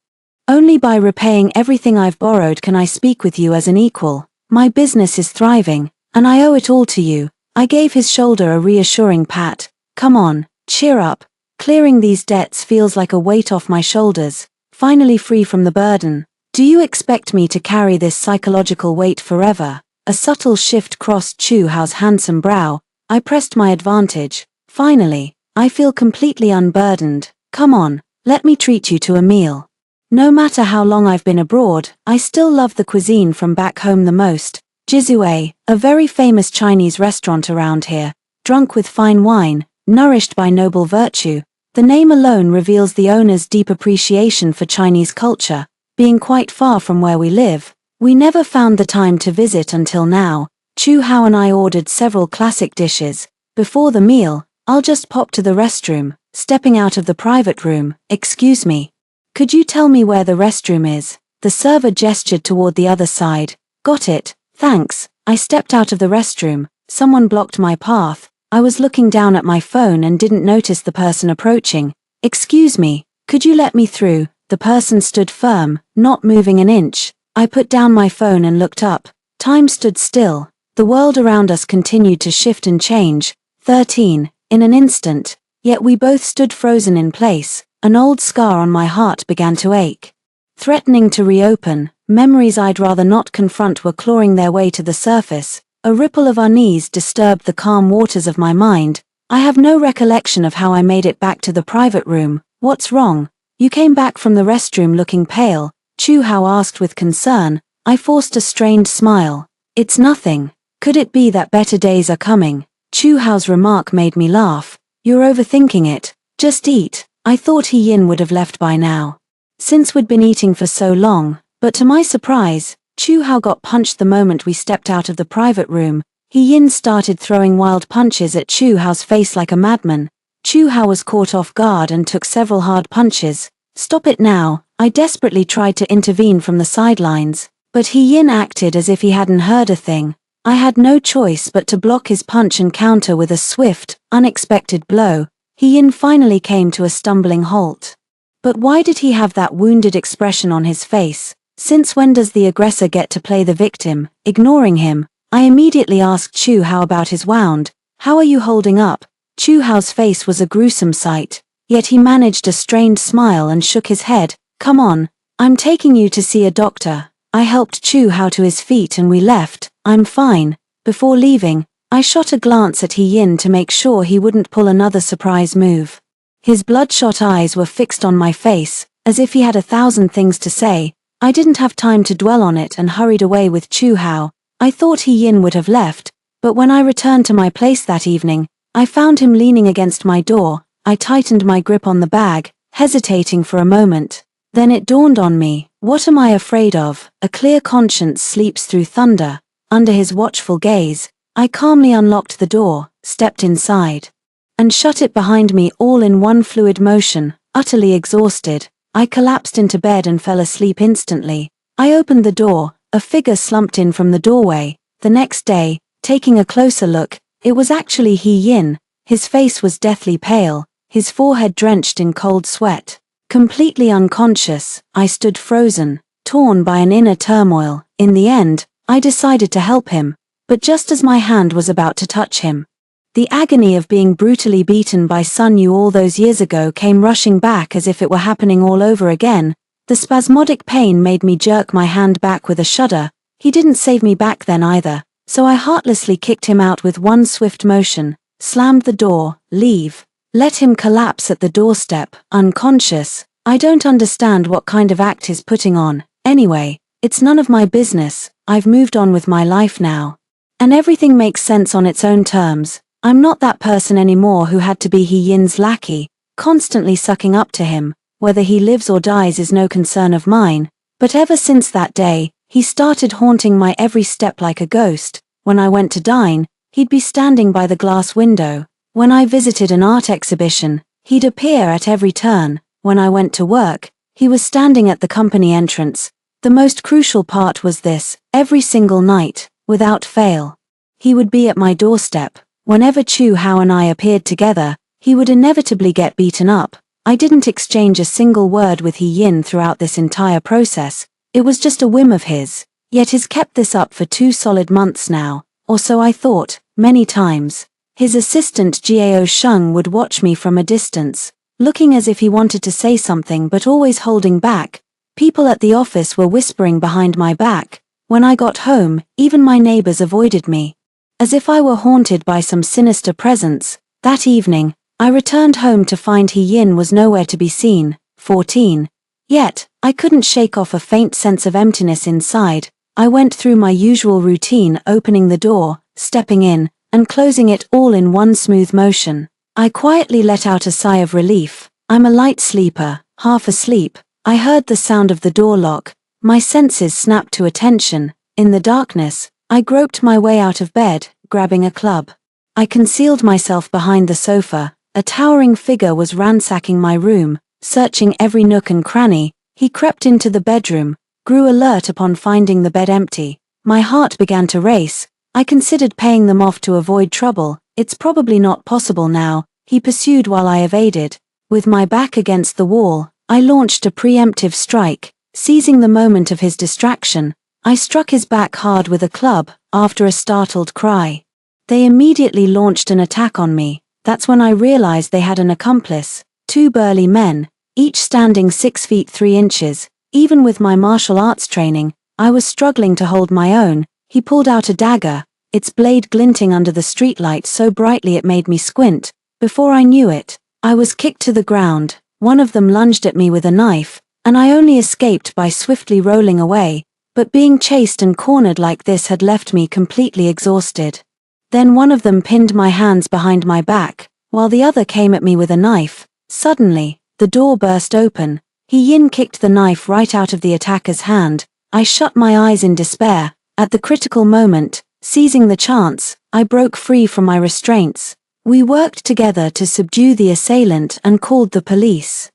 Only by repaying everything I've borrowed can I speak with you as an equal. My business is thriving, and I owe it all to you. I gave his shoulder a reassuring pat. Come on, cheer up. Clearing these debts feels like a weight off my shoulders, finally free from the burden. Do you expect me to carry this psychological weight forever? A subtle shift crossed Chu Hao's handsome brow. I pressed my advantage. Finally, I feel completely unburdened. Come on, let me treat you to a meal. No matter how long I've been abroad, I still love the cuisine from back home the most. Jizue, a very famous Chinese restaurant around here, drunk with fine wine, nourished by noble virtue. The name alone reveals the owner's deep appreciation for Chinese culture. Being quite far from where we live, we never found the time to visit until now. Chu Hao and I ordered several classic dishes. Before the meal, I'll just pop to the restroom. Stepping out of the private room, excuse me. Could you tell me where the restroom is? The server gestured toward the other side. Got it, thanks. I stepped out of the restroom. Someone blocked my path. I was looking down at my phone and didn't notice the person approaching. Excuse me, could you let me through? The person stood firm, not moving an inch. I put down my phone and looked up. Time stood still. The world around us continued to shift and change. 13. In an instant. Yet we both stood frozen in place. An old scar on my heart began to ache. Threatening to reopen, memories I'd rather not confront were clawing their way to the surface. A ripple of unease disturbed the calm waters of my mind. I have no recollection of how I made it back to the private room. What's wrong? You came back from the restroom looking pale, Chu Hao asked with concern. I forced a strained smile. It's nothing. Could it be that better days are coming? Chu Hao's remark made me laugh. You're overthinking it. Just eat. I thought He Yin would have left by now. Since we'd been eating for so long, but to my surprise, Chu Hao got punched the moment we stepped out of the private room. He Yin started throwing wild punches at Chu Hao's face like a madman. Chu Hao was caught off guard and took several hard punches. Stop it now, I desperately tried to intervene from the sidelines. But He Yin acted as if he hadn't heard a thing. I had no choice but to block his punch and counter with a swift, unexpected blow. He Yin finally came to a stumbling halt. But why did he have that wounded expression on his face? Since when does the aggressor get to play the victim? Ignoring him, I immediately asked Chu Hao about his wound. How are you holding up? Chu Hao's face was a gruesome sight, yet he managed a strained smile and shook his head. Come on, I'm taking you to see a doctor. I helped Chu Hao to his feet and we left. I'm fine. Before leaving, I shot a glance at He Yin to make sure he wouldn't pull another surprise move. His bloodshot eyes were fixed on my face, as if he had 1,000 things to say. I didn't have time to dwell on it and hurried away with Chu Hao. I thought He Yin would have left, but when I returned to my place that evening, I found him leaning against my door. I tightened my grip on the bag, hesitating for a moment. Then it dawned on me. What am I afraid of? A clear conscience sleeps through thunder. Under his watchful gaze, I calmly unlocked the door, stepped inside, and shut it behind me all in one fluid motion. Utterly exhausted, I collapsed into bed and fell asleep instantly. I opened the door, a figure slumped in from the doorway. The next day, taking a closer look, it was actually He Yin. His face was deathly pale, his forehead drenched in cold sweat. Completely unconscious, I stood frozen, torn by an inner turmoil. In the end, I decided to help him, but just as my hand was about to touch him, the agony of being brutally beaten by Sun Yu all those years ago came rushing back as if it were happening all over again. The spasmodic pain made me jerk my hand back with a shudder. He didn't save me back then either, so I heartlessly kicked him out with one swift motion, slammed the door. Leave. Let him collapse at the doorstep, unconscious. I don't understand what kind of act he's putting on. Anyway, it's none of my business. I've moved on with my life now. And everything makes sense on its own terms. I'm not that person anymore who had to be He Yin's lackey, constantly sucking up to him. Whether he lives or dies is no concern of mine. But ever since that day, he started haunting my every step like a ghost. When I went to dine, he'd be standing by the glass window. When I visited an art exhibition, he'd appear at every turn. When I went to work, he was standing at the company entrance. The most crucial part was this: every single night, without fail, he would be at my doorstep. Whenever Chu Hao and I appeared together, he would inevitably get beaten up. I didn't exchange a single word with He Yin throughout this entire process. It was just a whim of his. Yet he's kept this up for 2 solid months now, or so I thought, many times. His assistant Jiao Sheng would watch me from a distance, looking as if he wanted to say something but always holding back. People at the office were whispering behind my back. When I got home, even my neighbors avoided me, as if I were haunted by some sinister presence. That evening, I returned home to find He Yin was nowhere to be seen. 14. Yet, I couldn't shake off a faint sense of emptiness inside. I went through my usual routine, opening the door, stepping in, and closing it all in one smooth motion. I quietly let out a sigh of relief. I'm a light sleeper, half asleep. I heard the sound of the door lock. My senses snapped to attention. In the darkness, I groped my way out of bed, grabbing a club. I concealed myself behind the sofa. A towering figure was ransacking my room, searching every nook and cranny. He crept into the bedroom, grew alert upon finding the bed empty. My heart began to race. I considered paying them off to avoid trouble. It's probably not possible now, he pursued while I evaded. With my back against the wall, I launched a preemptive strike. Seizing the moment of his distraction, I struck his back hard with a club, after a startled cry. They immediately launched an attack on me. That's when I realized they had an accomplice, two burly men, each standing 6 feet 3 inches. Even with my martial arts training, I was struggling to hold my own. He pulled out a dagger, its blade glinting under the streetlight so brightly it made me squint. Before I knew it, I was kicked to the ground. One of them lunged at me with a knife, and I only escaped by swiftly rolling away, but being chased and cornered like this had left me completely exhausted. Then one of them pinned my hands behind my back, while the other came at me with a knife. Suddenly, the door burst open. He Yin kicked the knife right out of the attacker's hand. I shut my eyes in despair. At the critical moment, seizing the chance, I broke free from my restraints. We worked together to subdue the assailant and called the police.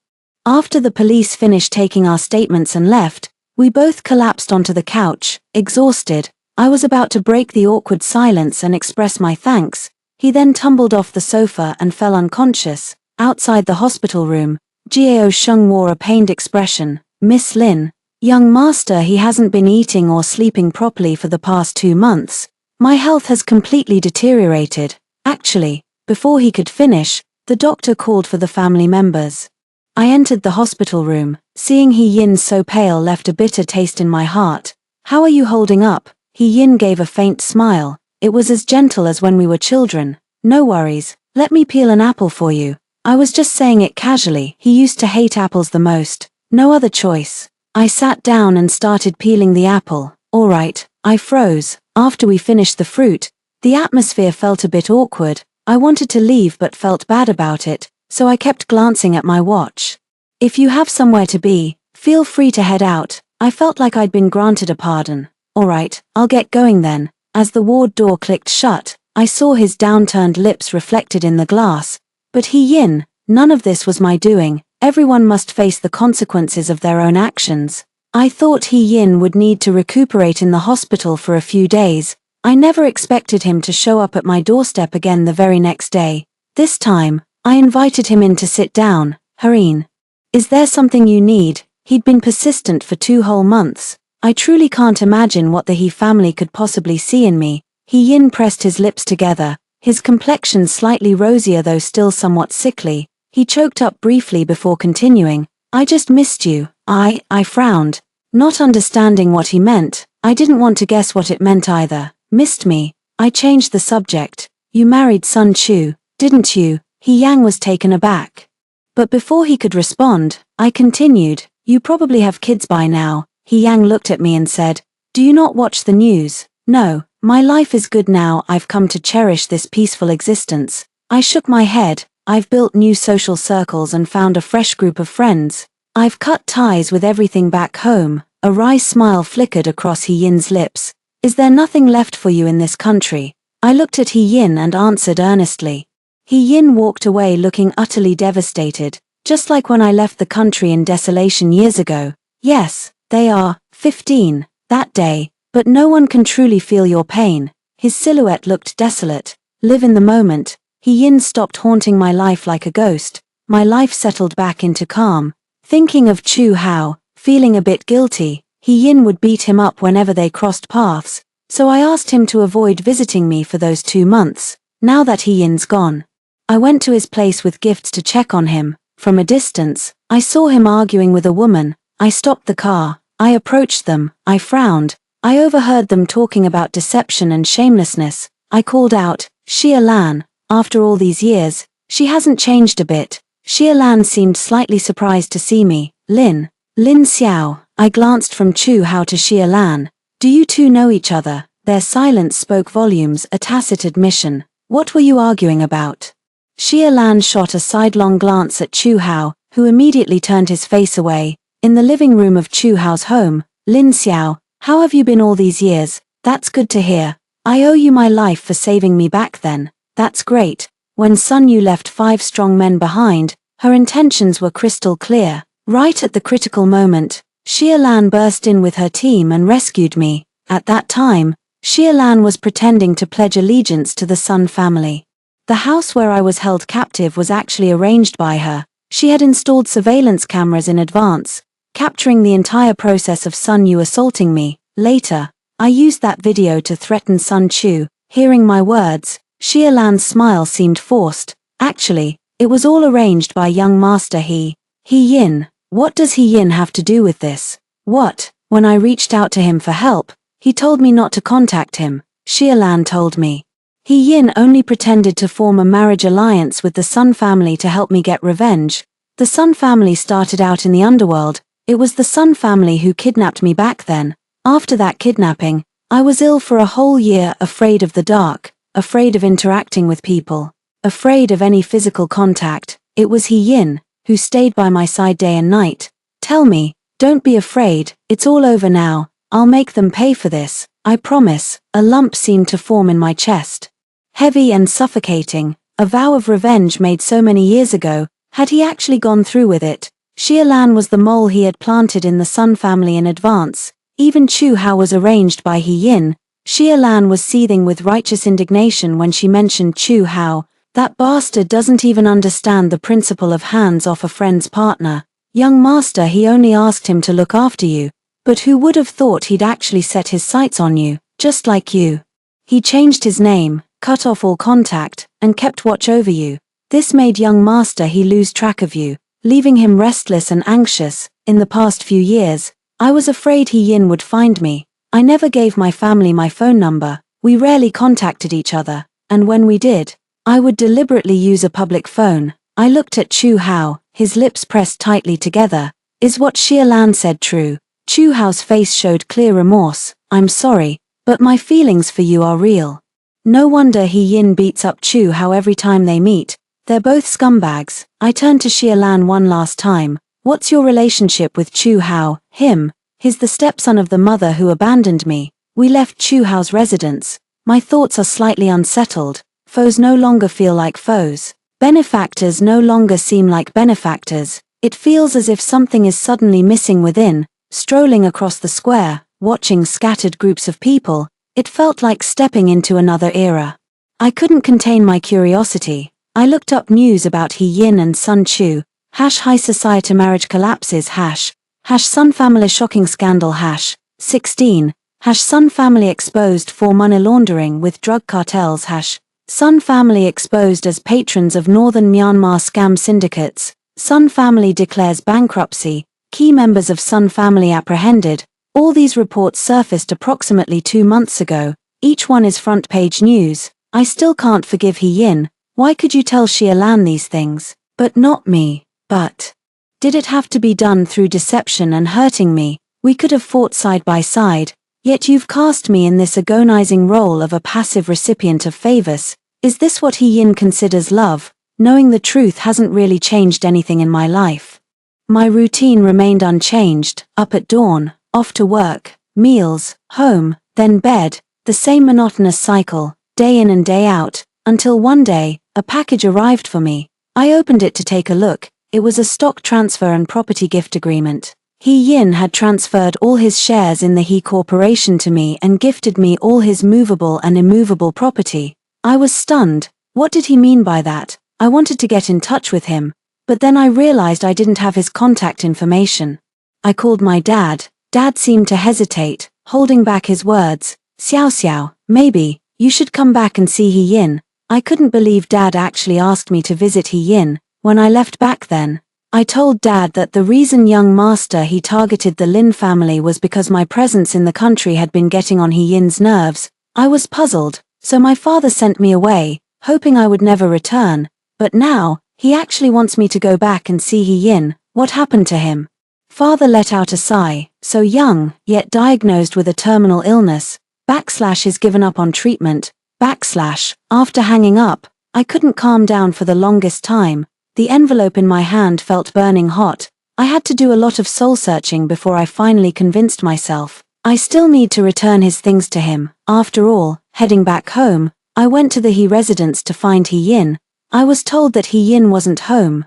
After the police finished taking our statements and left, we both collapsed onto the couch, exhausted. I was about to break the awkward silence and express my thanks. He then tumbled off the sofa and fell unconscious. Outside the hospital room, Jiao Sheng wore a pained expression. "Miss Lin, young master, he hasn't been eating or sleeping properly for the past 2 months. My health has completely deteriorated." Actually, before he could finish, the doctor called for the family members. I entered the hospital room. Seeing He Yin so pale left a bitter taste in my heart. "How are you holding up?" He Yin gave a faint smile. It was as gentle as when we were children. "No worries, let me peel an apple for you." I was just saying it casually. He used to hate apples the most. No other choice. I sat down and started peeling the apple. All right, I froze. After we finished the fruit, the atmosphere felt a bit awkward. I wanted to leave but felt bad about it, so I kept glancing at my watch. "If you have somewhere to be, feel free to head out." I felt like I'd been granted a pardon. "All right, I'll get going then." As the ward door clicked shut, I saw his downturned lips reflected in the glass. But He Yin, none of this was my doing. Everyone must face the consequences of their own actions. I thought He Yin would need to recuperate in the hospital for a few days. I never expected him to show up at my doorstep again the very next day. This time, I invited him in to sit down. "Hareen, is there something you need?" He'd been persistent for 2 whole months. I truly can't imagine what the He family could possibly see in me. He Yin pressed his lips together, his complexion slightly rosier though still somewhat sickly. He choked up briefly before continuing. "I just missed you." I frowned, not understanding what he meant. I didn't want to guess what it meant either. "Missed me?" I changed the subject. "You married Sun Chu, didn't you?" He Yang was taken aback. But before he could respond, I continued. "You probably have kids by now." He Yang looked at me and said, "Do you not watch the news?" "No, my life is good now. I've come to cherish this peaceful existence." I shook my head. "I've built new social circles and found a fresh group of friends. I've cut ties with everything back home." A wry smile flickered across He Yin's lips. "Is there nothing left for you in this country?" I looked at He Yin and answered earnestly. He Yin walked away looking utterly devastated, just like when I left the country in desolation years ago. "Yes, they are 15, that day, but no one can truly feel your pain." His silhouette looked desolate. "Live in the moment." He Yin stopped haunting my life like a ghost. My life settled back into calm. Thinking of Chu Hao, feeling a bit guilty. He Yin would beat him up whenever they crossed paths, so I asked him to avoid visiting me for those 2 months. Now that He Yin's gone, I went to his place with gifts to check on him. From a distance, I saw him arguing with a woman. I stopped the car. I approached them. I frowned. I overheard them talking about deception and shamelessness. I called out, "Xia Lan." After all these years, she hasn't changed a bit. Xia Lan seemed slightly surprised to see me. Lin Xiao." I glanced from Chu Hao to Xia Lan. "Do you two know each other?" Their silence spoke volumes, a tacit admission. "What were you arguing about?" Xia Lan shot a sidelong glance at Chu Hao, who immediately turned his face away. In the living room of Chu Hao's home, "Lin Xiao, how have you been all these years?" "That's good to hear. I owe you my life for saving me back then." "That's great." When Sun Yu left 5 strong men behind, her intentions were crystal clear. Right at the critical moment, Xia Lan burst in with her team and rescued me. At that time, Xia Lan was pretending to pledge allegiance to the Sun family. The house where I was held captive was actually arranged by her. She had installed surveillance cameras in advance, capturing the entire process of Sun Yu assaulting me. Later, I used that video to threaten Sun Chu. Hearing my words, Xie Lan's smile seemed forced. Actually, it was all arranged by young master He Yin. What does He Yin have to do with this? What? When I reached out to him for help, he told me not to contact him. Xie Lan told me. He Yin only pretended to form a marriage alliance with the Sun family to help me get revenge. The Sun family started out in the underworld. It was the Sun family who kidnapped me back then. After that kidnapping, I was ill for a whole year, afraid of the dark, afraid of interacting with people, afraid of any physical contact. It was He Yin who stayed by my side day and night. Tell me, don't be afraid, it's all over now. I'll make them pay for this, I promise. A lump seemed to form in my chest. Heavy and suffocating, a vow of revenge made so many years ago. Had he actually gone through with it? Xie Lan was the mole he had planted in the Sun family in advance. Even Chu Hao was arranged by He Yin. Xie Lan was seething with righteous indignation when she mentioned Chu Hao. That bastard doesn't even understand the principle of hands off a friend's partner. Young master, he only asked him to look after you. But who would have thought he'd actually set his sights on you, just like you? He changed his name, cut off all contact, and kept watch over you. This made young master he lose track of you, leaving him restless and anxious. In the past few years, I was afraid He Yin would find me. I never gave my family my phone number. We rarely contacted each other, and when we did, I would deliberately use a public phone. I looked at Chu Hao, his lips pressed tightly together. Is what Xie Lan said true? Chu Hao's face showed clear remorse. I'm sorry, but my feelings for you are real. No wonder He Yin beats up Chu Hao every time they meet. They're both scumbags. I turned to Xie Lan one last time. What's your relationship with Chu Hao? Him. He's the stepson of the mother who abandoned me. We left Chu Hao's residence. My thoughts are slightly unsettled. Foes no longer feel like foes. Benefactors no longer seem like benefactors. It feels as if something is suddenly missing within. Strolling across the square, watching scattered groups of people, it felt like stepping into another era. I couldn't contain my curiosity. I looked up news about He Yin and Sun Chu. High society marriage collapses. Sun family shocking scandal. 16. Sun family exposed for money laundering with drug cartels. Sun family exposed as patrons of northern Myanmar scam syndicates. Sun family declares bankruptcy. Key members of Sun family apprehended. All these reports surfaced approximately 2 months ago. Each one is front page news. I still can't forgive He Yin. Why could you tell Xie Lan these things? But not me. But did it have to be done through deception and hurting me? We could have fought side by side. Yet you've cast me in this agonizing role of a passive recipient of favors. Is this what He Yin considers love? Knowing the truth hasn't really changed anything in my life. My routine remained unchanged, up at dawn, off to work, meals, home, then bed, the same monotonous cycle, day in and day out, until one day, a package arrived for me. I opened it to take a look. It was a stock transfer and property gift agreement. He Yin had transferred all his shares in the He Corporation to me and gifted me all his movable and immovable property. I was stunned. What did he mean by that? I wanted to get in touch with him, but then I realized I didn't have his contact information. I called my dad. Dad seemed to hesitate, holding back his words. Xiao, maybe, you should come back and see He Yin. I couldn't believe Dad actually asked me to visit He Yin. When I left back then, I told Dad that the reason young master he targeted the Lin family was because my presence in the country had been getting on He Yin's nerves. I was puzzled, so my father sent me away, hoping I would never return. But now, he actually wants me to go back and see He Yin. What happened to him? Father let out a sigh. So young, yet diagnosed with a terminal illness. Is given up on treatment. After hanging up, I couldn't calm down for the longest time. The envelope in my hand felt burning hot. I had to do a lot of soul-searching before I finally convinced myself. I still need to return his things to him. After all, heading back home, I went to the He residence to find He Yin. I was told that He Yin wasn't home.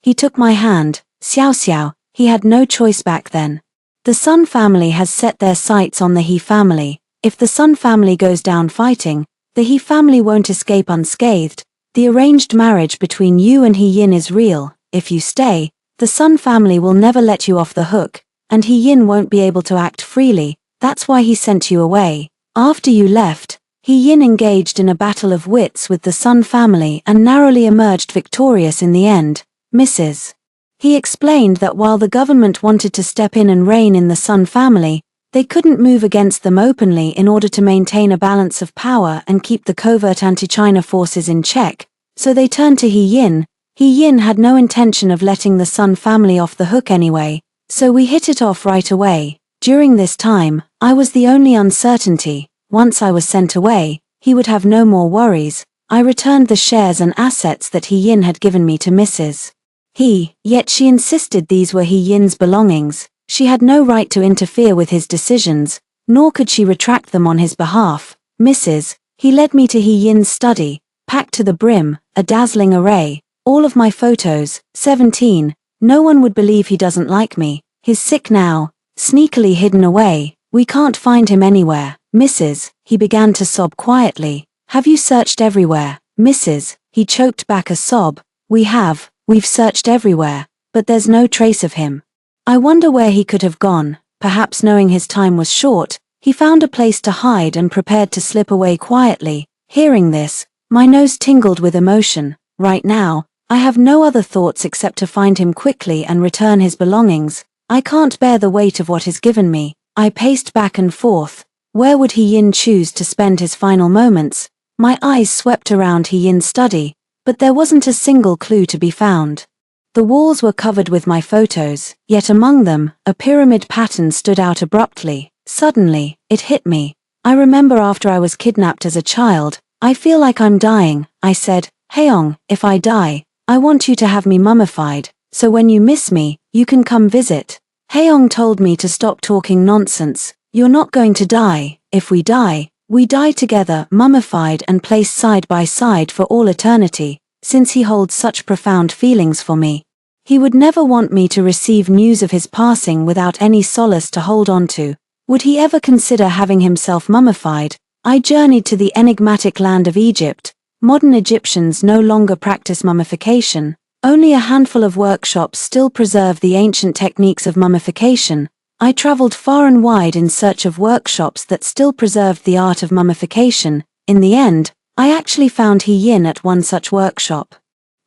He took my hand. Xiao, he had no choice back then. The Sun family has set their sights on the He family. If the Sun family goes down fighting, the He family won't escape unscathed. The arranged marriage between you and He Yin is real. If you stay, the Sun family will never let you off the hook, and He Yin won't be able to act freely. That's why he sent you away. After you left, He Yin engaged in a battle of wits with the Sun family and narrowly emerged victorious in the end, Mrs. He explained that while the government wanted to step in and rein in the Sun family, they couldn't move against them openly in order to maintain a balance of power and keep the covert anti-China forces in check, so they turned to He Yin. He Yin had no intention of letting the Sun family off the hook anyway, so we hit it off right away. During this time, I was the only uncertainty. Once I was sent away, he would have no more worries. I returned the shares and assets that He Yin had given me to Mrs. He, yet she insisted these were He Yin's belongings. She had no right to interfere with his decisions, nor could she retract them on his behalf. Mrs. He led me to He Yin's study, packed to the brim, a dazzling array, all of my photos, 17. No one would believe he doesn't like me. He's sick now, sneakily hidden away. We can't find him anywhere. Mrs. He began to sob quietly. Have you searched everywhere? Mrs. He choked back a sob. We've searched everywhere, but there's no trace of him. I wonder where he could have gone. Perhaps knowing his time was short, he found a place to hide and prepared to slip away quietly. Hearing this, my nose tingled with emotion. Right now, I have no other thoughts except to find him quickly and return his belongings. I can't bear the weight of what is given me. I paced back and forth. Where would He Yin choose to spend his final moments? My eyes swept around He Yin's study, but there wasn't a single clue to be found. The walls were covered with my photos, yet among them, a pyramid pattern stood out abruptly. Suddenly, it hit me. I remember after I was kidnapped as a child, I feel like I'm dying. I said, Haeyoung, if I die, I want you to have me mummified, so when you miss me, you can come visit. Haeyoung told me to stop talking nonsense. You're not going to die. If we die together, mummified and placed side by side for all eternity. Since he holds such profound feelings for me, he would never want me to receive news of his passing without any solace to hold on to. Would he ever consider having himself mummified? I journeyed to the enigmatic land of Egypt. Modern Egyptians no longer practice mummification. Only a handful of workshops still preserve the ancient techniques of mummification. I traveled far and wide in search of workshops that still preserved the art of mummification. In the end, I actually found He Yin at one such workshop.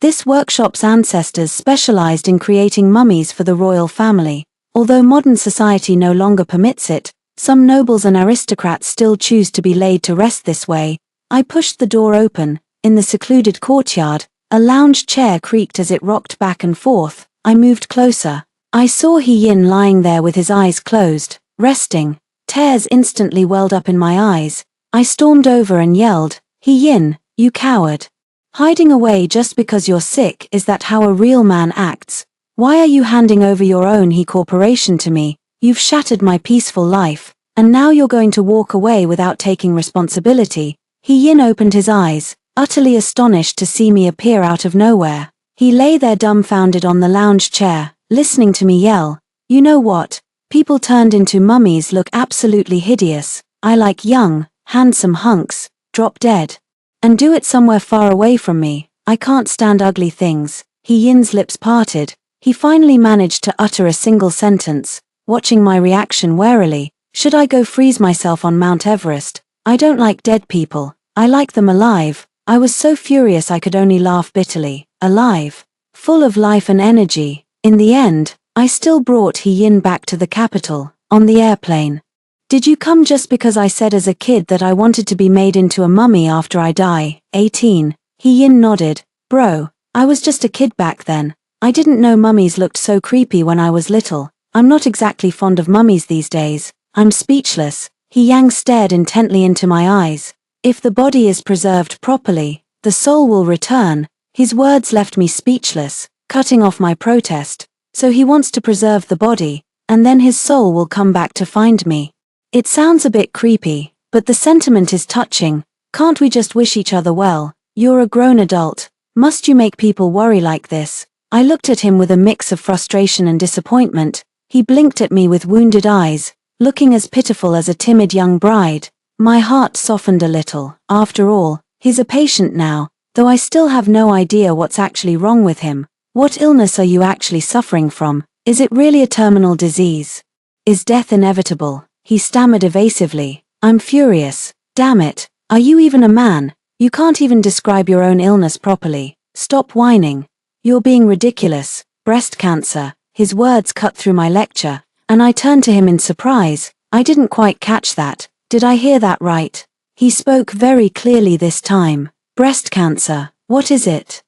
This workshop's ancestors specialized in creating mummies for the royal family. Although modern society no longer permits it, some nobles and aristocrats still choose to be laid to rest this way. I pushed the door open. In the secluded courtyard, a lounge chair creaked as it rocked back and forth. I moved closer. I saw He Yin lying there with his eyes closed, resting. Tears instantly welled up in my eyes. I stormed over and yelled, He Yin, you coward. Hiding away just because you're sick, is that how a real man acts? Why are you handing over your own He corporation to me? You've shattered my peaceful life, and now you're going to walk away without taking responsibility. He Yin opened his eyes, utterly astonished to see me appear out of nowhere. He lay there dumbfounded on the lounge chair, listening to me yell, You know what? People turned into mummies look absolutely hideous. I like young, handsome hunks, drop dead. And do it somewhere far away from me. I can't stand ugly things. He Yin's lips parted. He finally managed to utter a single sentence, watching my reaction warily. Should I go freeze myself on Mount Everest? I don't like dead people. I like them alive. I was so furious I could only laugh bitterly. Alive. Full of life and energy. In the end, I still brought He Yin back to the capital, on the airplane. Did you come just because I said as a kid that I wanted to be made into a mummy after I die? 18. He Yin nodded. Bro, I was just a kid back then. I didn't know mummies looked so creepy when I was little. I'm not exactly fond of mummies these days. I'm speechless. He Yang stared intently into my eyes. If the body is preserved properly, the soul will return. His words left me speechless, cutting off my protest. So he wants to preserve the body, and then his soul will come back to find me. It sounds a bit creepy, but the sentiment is touching. Can't we just wish each other well? You're a grown adult. Must you make people worry like this? I looked at him with a mix of frustration and disappointment. He blinked at me with wounded eyes, looking as pitiful as a timid young bride. My heart softened a little. After all, he's a patient now, though I still have no idea what's actually wrong with him. What illness are you actually suffering from? Is it really a terminal disease? Is death inevitable? he stammered evasively. I'm furious. Damn it. Are you even a man? You can't even describe your own illness properly. Stop whining. You're being ridiculous. Breast cancer. His words cut through my lecture, and I turned to him in surprise. I didn't quite catch that. Did I hear that right? He spoke very clearly this time. Breast cancer. What is it?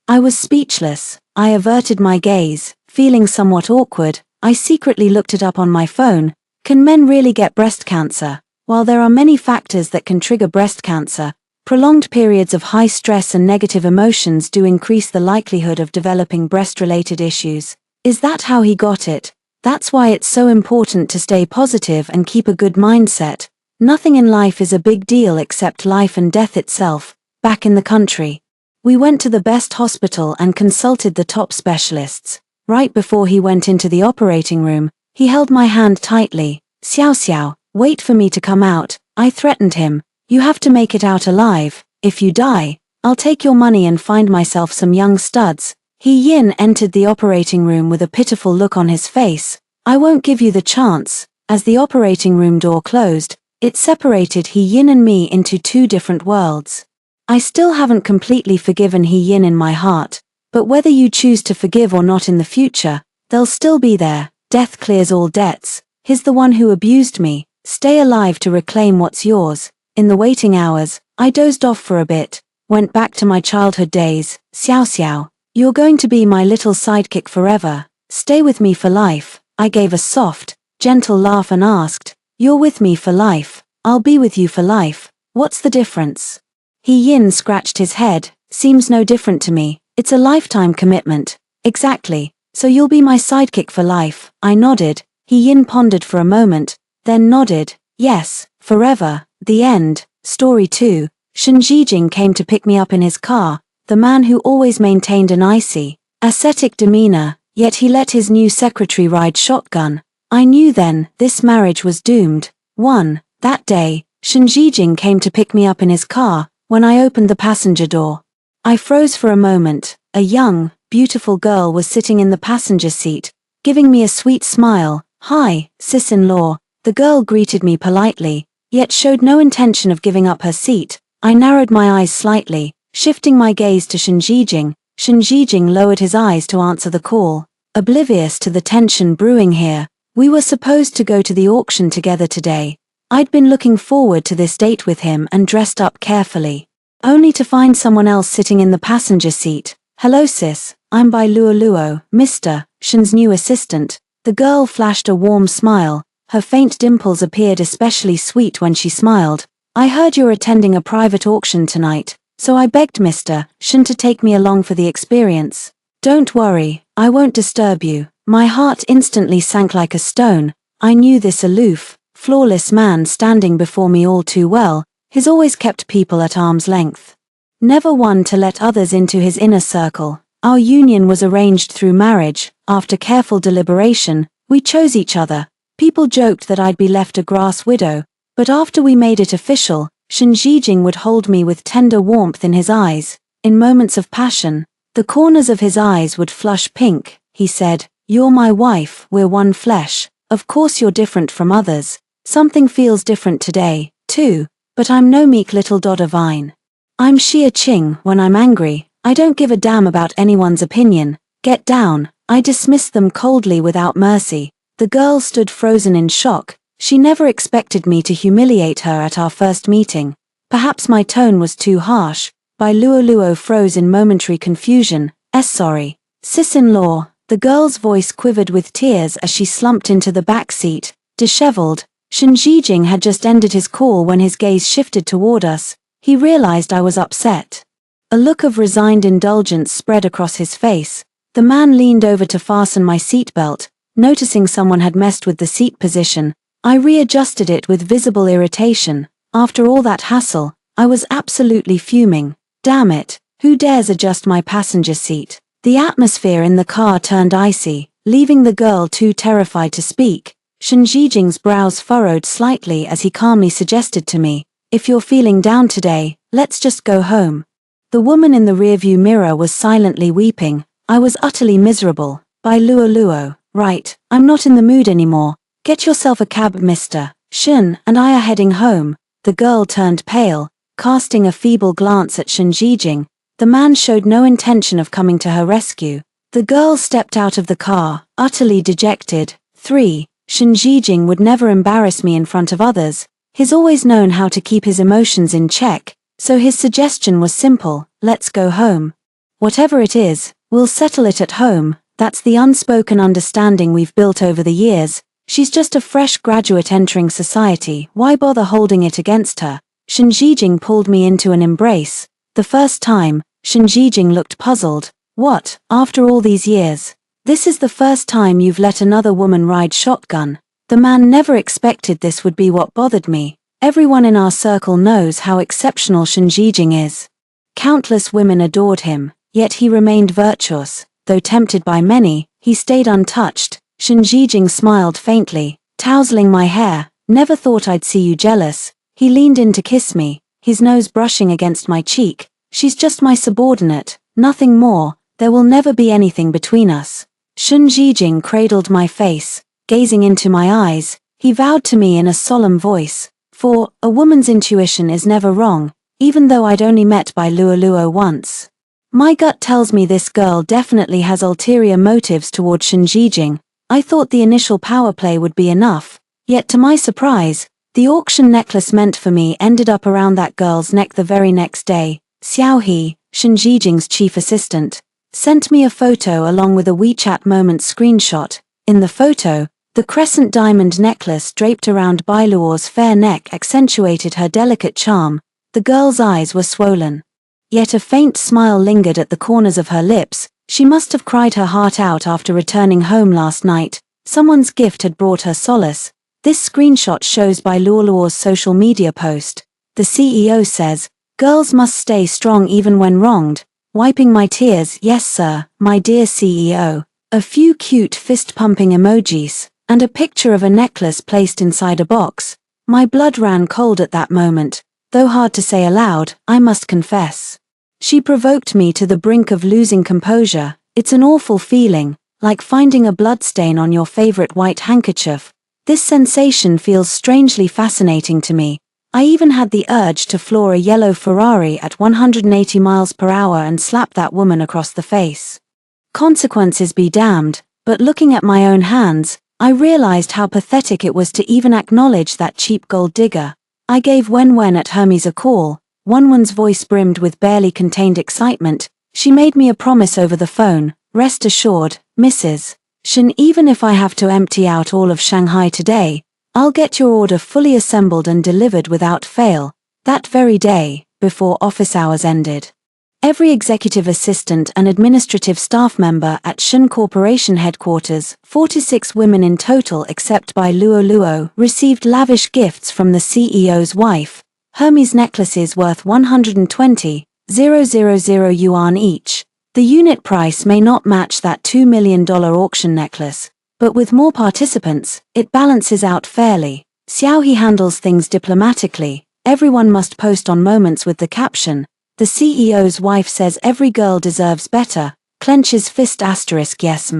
I was speechless. I averted my gaze, feeling somewhat awkward. I secretly looked it up on my phone. Can men really get breast cancer? While there are many factors that can trigger breast cancer, prolonged periods of high stress and negative emotions do increase the likelihood of developing breast-related issues. Is that how he got it? That's why it's so important to stay positive and keep a good mindset. Nothing in life is a big deal except life and death itself. Back in the country, we went to the best hospital and consulted the top specialists. Right before he went into the operating room, he held my hand tightly. Xiao Xiao, wait for me to come out, I threatened him. You have to make it out alive. If you die, I'll take your money and find myself some young studs. He Yin entered the operating room with a pitiful look on his face. I won't give you the chance. As the operating room door closed, it separated He Yin and me into two different worlds. I still haven't completely forgiven He Yin in my heart, but whether you choose to forgive or not in the future, they'll still be there. Death clears all debts. He's the one who abused me. Stay alive to reclaim what's yours. In the waiting hours, I dozed off for a bit, went back to my childhood days. Xiao Xiao, you're going to be my little sidekick forever. Stay with me for life. I gave a soft, gentle laugh and asked, you're with me for life. I'll be with you for life. What's the difference? He Yin scratched his head. Seems no different to me. It's a lifetime commitment. Exactly. So you'll be my sidekick for life. I nodded. He Yin pondered for a moment, then nodded. Yes, forever. The end. Story 2. Shen Zhijing came to pick me up in his car, the man who always maintained an icy, ascetic demeanor, yet he let his new secretary ride shotgun. I knew then, this marriage was doomed. 1. That day, Shen Zhijing came to pick me up in his car. When I opened the passenger door, I froze for a moment. A young, beautiful girl was sitting in the passenger seat, giving me a sweet smile. Hi, sis-in-law. The girl greeted me politely, yet showed no intention of giving up her seat. I narrowed my eyes slightly, shifting my gaze to Shen Zhijing. Shen Zhijing lowered his eyes to answer the call, oblivious to the tension brewing here. We were supposed to go to the auction together today. I'd been looking forward to this date with him and dressed up carefully, only to find someone else sitting in the passenger seat. Hello sis, I'm Bai Luo, Mr. Shen's new assistant. The girl flashed a warm smile. Her faint dimples appeared especially sweet when she smiled. I heard you're attending a private auction tonight, so I begged Mr. Shen to take me along for the experience. Don't worry, I won't disturb you. My heart instantly sank like a stone. I knew this aloof, flawless man standing before me all too well. He's always kept people at arm's length, never one to let others into his inner circle. Our union was arranged through marriage. After careful deliberation, we chose each other. People joked that I'd be left a grass widow, but after we made it official, Shen Zhijing would hold me with tender warmth in his eyes. In moments of passion, the corners of his eyes would flush pink. He said, "You're my wife, we're one flesh. Of course you're different from others. Something feels different today, too, but I'm no meek little Dodder Vine. I'm Xia Qing. When I'm angry, I don't give a damn about anyone's opinion. Get down." I dismissed them coldly without mercy. The girl stood frozen in shock. She never expected me to humiliate her at our first meeting. Perhaps my tone was too harsh. Bai Luo froze in momentary confusion. Sorry. Sis-in-law. The girl's voice quivered with tears as she slumped into the back seat, disheveled. Shen Zhijing had just ended his call when his gaze shifted toward us. He realized I was upset. A look of resigned indulgence spread across his face. The man leaned over to fasten my seatbelt. Noticing someone had messed with the seat position, I readjusted it with visible irritation. After all that hassle, I was absolutely fuming. Damn it, who dares adjust my passenger seat? The atmosphere in the car turned icy, leaving the girl too terrified to speak. Shen Zhijing's brows furrowed slightly as he calmly suggested to me, "If you're feeling down today, let's just go home." The woman in the rearview mirror was silently weeping. I was utterly miserable. Bai Luo. Right, I'm not in the mood anymore. Get yourself a cab, mister. Shen and I are heading home. The girl turned pale, casting a feeble glance at Shen Zhijing. The man showed no intention of coming to her rescue. The girl stepped out of the car, utterly dejected. 3. Shen Zhijing would never embarrass me in front of others. He's always known how to keep his emotions in check, so his suggestion was simple: let's go home. Whatever it is, we'll settle it at home. That's the unspoken understanding we've built over the years. She's just a fresh graduate entering society, why bother holding it against her? Shen Zhijing pulled me into an embrace. The first time, Shen Zhijing looked puzzled. What, after all these years? This is the first time you've let another woman ride shotgun. The man never expected this would be what bothered me. Everyone in our circle knows how exceptional Shen Zhijing is. Countless women adored him, yet he remained virtuous. Though tempted by many, he stayed untouched. Shen Zhijing smiled faintly, tousling my hair. Never thought I'd see you jealous. He leaned in to kiss me, his nose brushing against my cheek. She's just my subordinate, nothing more. There will never be anything between us. Shen Zhijing cradled my face, gazing into my eyes. He vowed to me in a solemn voice, "For a woman's intuition is never wrong," even though I'd only met Bai Luoluo once. My gut tells me this girl definitely has ulterior motives toward Shen Zhijing. I thought the initial power play would be enough, yet to my surprise, the auction necklace meant for me ended up around that girl's neck the very next day. Xiao He, Shen Zhijing's chief assistant, sent me a photo along with a WeChat Moments screenshot. In the photo, the crescent diamond necklace draped around Bai Luo's fair neck accentuated her delicate charm. The girl's eyes were swollen, yet a faint smile lingered at the corners of her lips. She must have cried her heart out after returning home last night. Someone's gift had brought her solace. This screenshot shows Bai Luoluo's social media post. The CEO says, "Girls must stay strong even when wronged." Wiping my tears, "Yes sir, my dear CEO." A few cute fist-pumping emojis, and a picture of a necklace placed inside a box. My blood ran cold at that moment, though hard to say aloud, I must confess. She provoked me to the brink of losing composure. It's an awful feeling, like finding a bloodstain on your favorite white handkerchief. This sensation feels strangely fascinating to me. I even had the urge to floor a yellow Ferrari at 180 miles per hour and slap that woman across the face. Consequences be damned, but looking at my own hands, I realized how pathetic it was to even acknowledge that cheap gold digger. I gave Wen at Hermes a call. Wen's voice brimmed with barely contained excitement. She made me a promise over the phone. "Rest assured, Mrs. Shen, even if I have to empty out all of Shanghai today, I'll get your order fully assembled and delivered without fail." That very day, before office hours ended, every executive assistant and administrative staff member at Shen Corporation headquarters, 46 women in total except Bai Luoluo, received lavish gifts from the CEO's wife. Hermes necklaces worth 120,000 yuan each. The unit price may not match that $2 million auction necklace, but with more participants, it balances out fairly. Xiao He handles things diplomatically. Everyone must post on Moments with the caption, "The CEO's wife says every girl deserves better," clenches fist asterisk yes.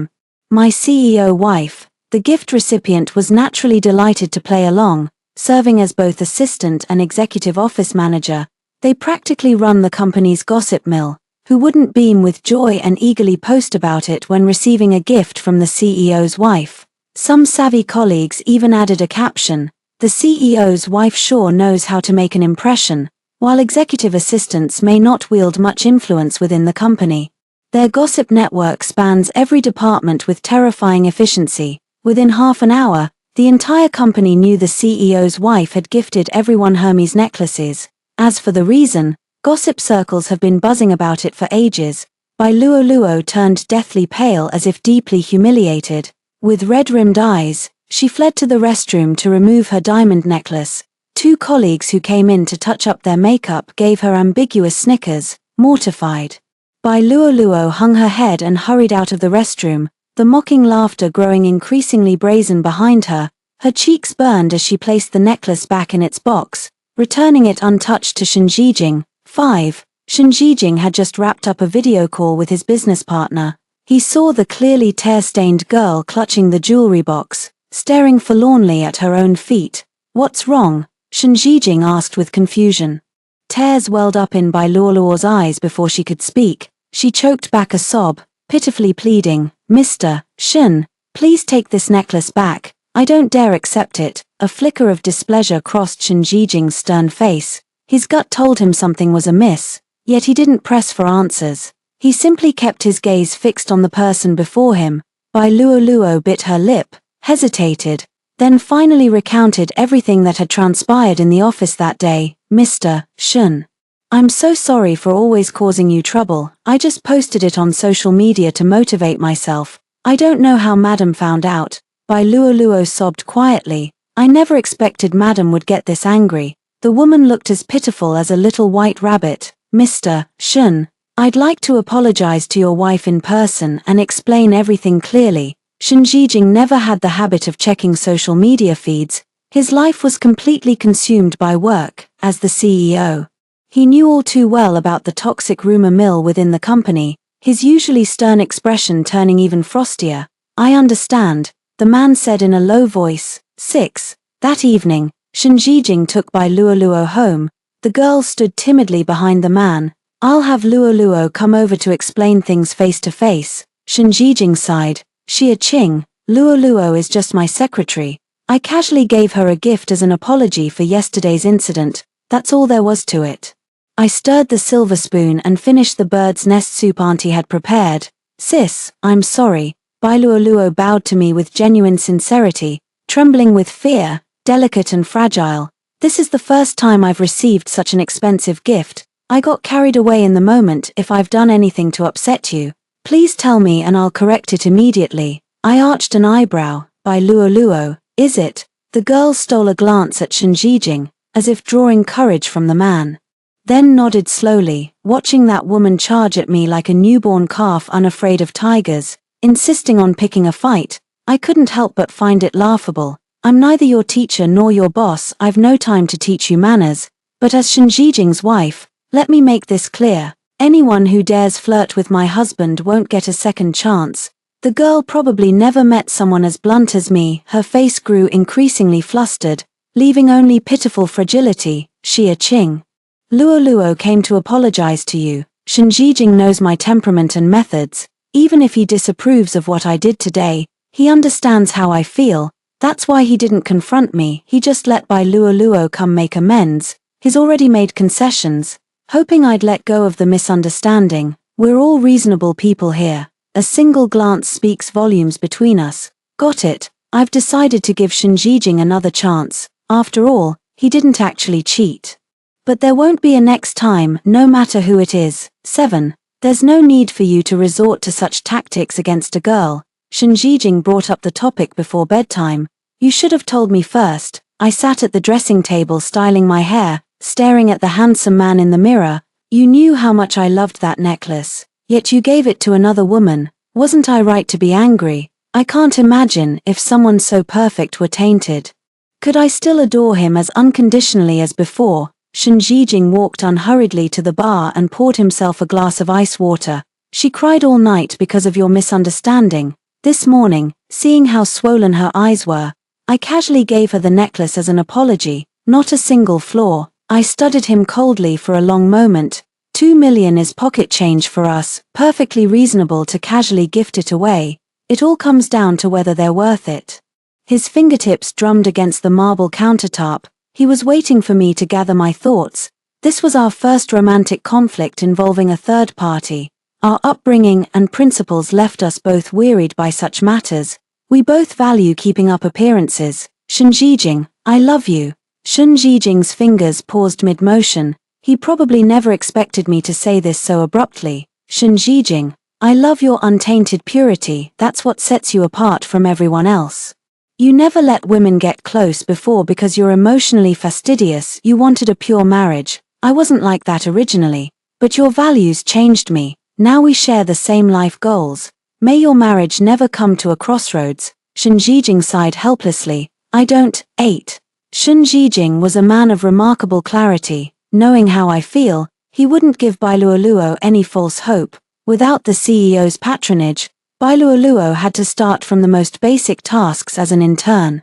My CEO wife, the gift recipient, was naturally delighted to play along, serving as both assistant and executive office manager. They practically run the company's gossip mill. Who wouldn't beam with joy and eagerly post about it when receiving a gift from the CEO's wife? Some savvy colleagues even added a caption, "The CEO's wife sure knows how to make an impression." While executive assistants may not wield much influence within the company, their gossip network spans every department with terrifying efficiency. Within half an hour, the entire company knew the CEO's wife had gifted everyone Hermes necklaces. As for the reason, gossip circles have been buzzing about it for ages. Bai Luoluo turned deathly pale as if deeply humiliated. With red-rimmed eyes, she fled to the restroom to remove her diamond necklace. Two colleagues who came in to touch up their makeup gave her ambiguous snickers, mortified. Bai Luoluo hung her head and hurried out of the restroom, the mocking laughter growing increasingly brazen behind her. Her cheeks burned as she placed the necklace back in its box, returning it untouched to Shen Zhijing. 5. Shen Zhijing had just wrapped up a video call with his business partner. He saw the clearly tear-stained girl clutching the jewelry box, staring forlornly at her own feet. What's wrong? Shen Zhijing asked with confusion. Tears welled up in Bai Luoluo's eyes before she could speak. She choked back a sob, pitifully pleading, Mr. Shen, please take this necklace back. I don't dare accept it. A flicker of displeasure crossed Shen Zhijing's stern face. His gut told him something was amiss, yet he didn't press for answers. He simply kept his gaze fixed on the person before him. Bai Luoluo bit her lip, hesitated, then finally recounted everything that had transpired in the office that day. Mr. Shen, I'm so sorry for always causing you trouble. I just posted it on social media to motivate myself. I don't know how Madam found out. Bai Luoluo sobbed quietly. I never expected Madam would get this angry. The woman looked as pitiful as a little white rabbit. Mr. Shen, I'd like to apologize to your wife in person and explain everything clearly. Shen Zhijing never had the habit of checking social media feeds. His life was completely consumed by work, as the CEO. He knew all too well about the toxic rumor mill within the company, his usually stern expression turning even frostier. I understand, the man said in a low voice. 6. That evening, Shen Zhijing took Bai Luoluo home. The girl stood timidly behind the man. I'll have Luoluo come over to explain things face to face. Shen Zhijing sighed. Xia Qing, Luoluo is just my secretary. I casually gave her a gift as an apology for yesterday's incident. That's all there was to it. I stirred the silver spoon and finished the bird's nest soup Auntie had prepared. Sis, I'm sorry. Bai Luoluo bowed to me with genuine sincerity, trembling with fear, delicate and fragile. This is the first time I've received such an expensive gift. I got carried away in the moment. If I've done anything to upset you, please tell me and I'll correct it immediately. I arched an eyebrow. Bai Luoluo, is it? The girl stole a glance at Shen Zhijing, as if drawing courage from the man. Then nodded slowly, watching that woman charge at me like a newborn calf unafraid of tigers, insisting on picking a fight. I couldn't help but find it laughable. I'm neither your teacher nor your boss. I've no time to teach you manners. But as Shen Zhijing's wife, let me make this clear. Anyone who dares flirt with my husband won't get a second chance. The girl probably never met someone as blunt as me. Her face grew increasingly flustered, leaving only pitiful fragility. Xia Qing. Luoluo came to apologize to you. Shen Zhijing knows my temperament and methods. Even if he disapproves of what I did today, he understands how I feel. That's why he didn't confront me. He just let Bai Luoluo come make amends. He's already made concessions, hoping I'd let go of the misunderstanding. We're all reasonable people here. A single glance speaks volumes between us. Got it. I've decided to give Shen Zhijing another chance. After all, he didn't actually cheat. But there won't be a next time, no matter who it is. 7. There's no need for you to resort to such tactics against a girl. Shen Zhijing brought up the topic before bedtime. You should have told me first. I sat at the dressing table styling my hair, staring at the handsome man in the mirror. You knew how much I loved that necklace. Yet you gave it to another woman. Wasn't I right to be angry? I can't imagine if someone so perfect were tainted. Could I still adore him as unconditionally as before? Shen Zhijing walked unhurriedly to the bar and poured himself a glass of ice water. She cried all night because of your misunderstanding. This morning, seeing how swollen her eyes were, I casually gave her the necklace as an apology, not a single flaw. I studied him coldly for a long moment. 2 million is pocket change for us, perfectly reasonable to casually gift it away. It all comes down to whether they're worth it. His fingertips drummed against the marble countertop. He was waiting for me to gather my thoughts. This was our first romantic conflict involving a third party. Our upbringing and principles left us both wearied by such matters. We both value keeping up appearances. Shen Zhijing, I love you. Shen Zhijing's fingers paused mid-motion. He probably never expected me to say this so abruptly. Shen Zhijing, I love your untainted purity. That's what sets you apart from everyone else. You never let women get close before because you're emotionally fastidious. You wanted a pure marriage. I wasn't like that originally. But your values changed me. Now we share the same life goals. May your marriage never come to a crossroads. Shen Zhijing sighed helplessly. I don't. 8. Shen Zhijing was a man of remarkable clarity. Knowing how I feel, he wouldn't give Bai Luoluo any false hope. Without the CEO's patronage, Bai Luoluo had to start from the most basic tasks as an intern.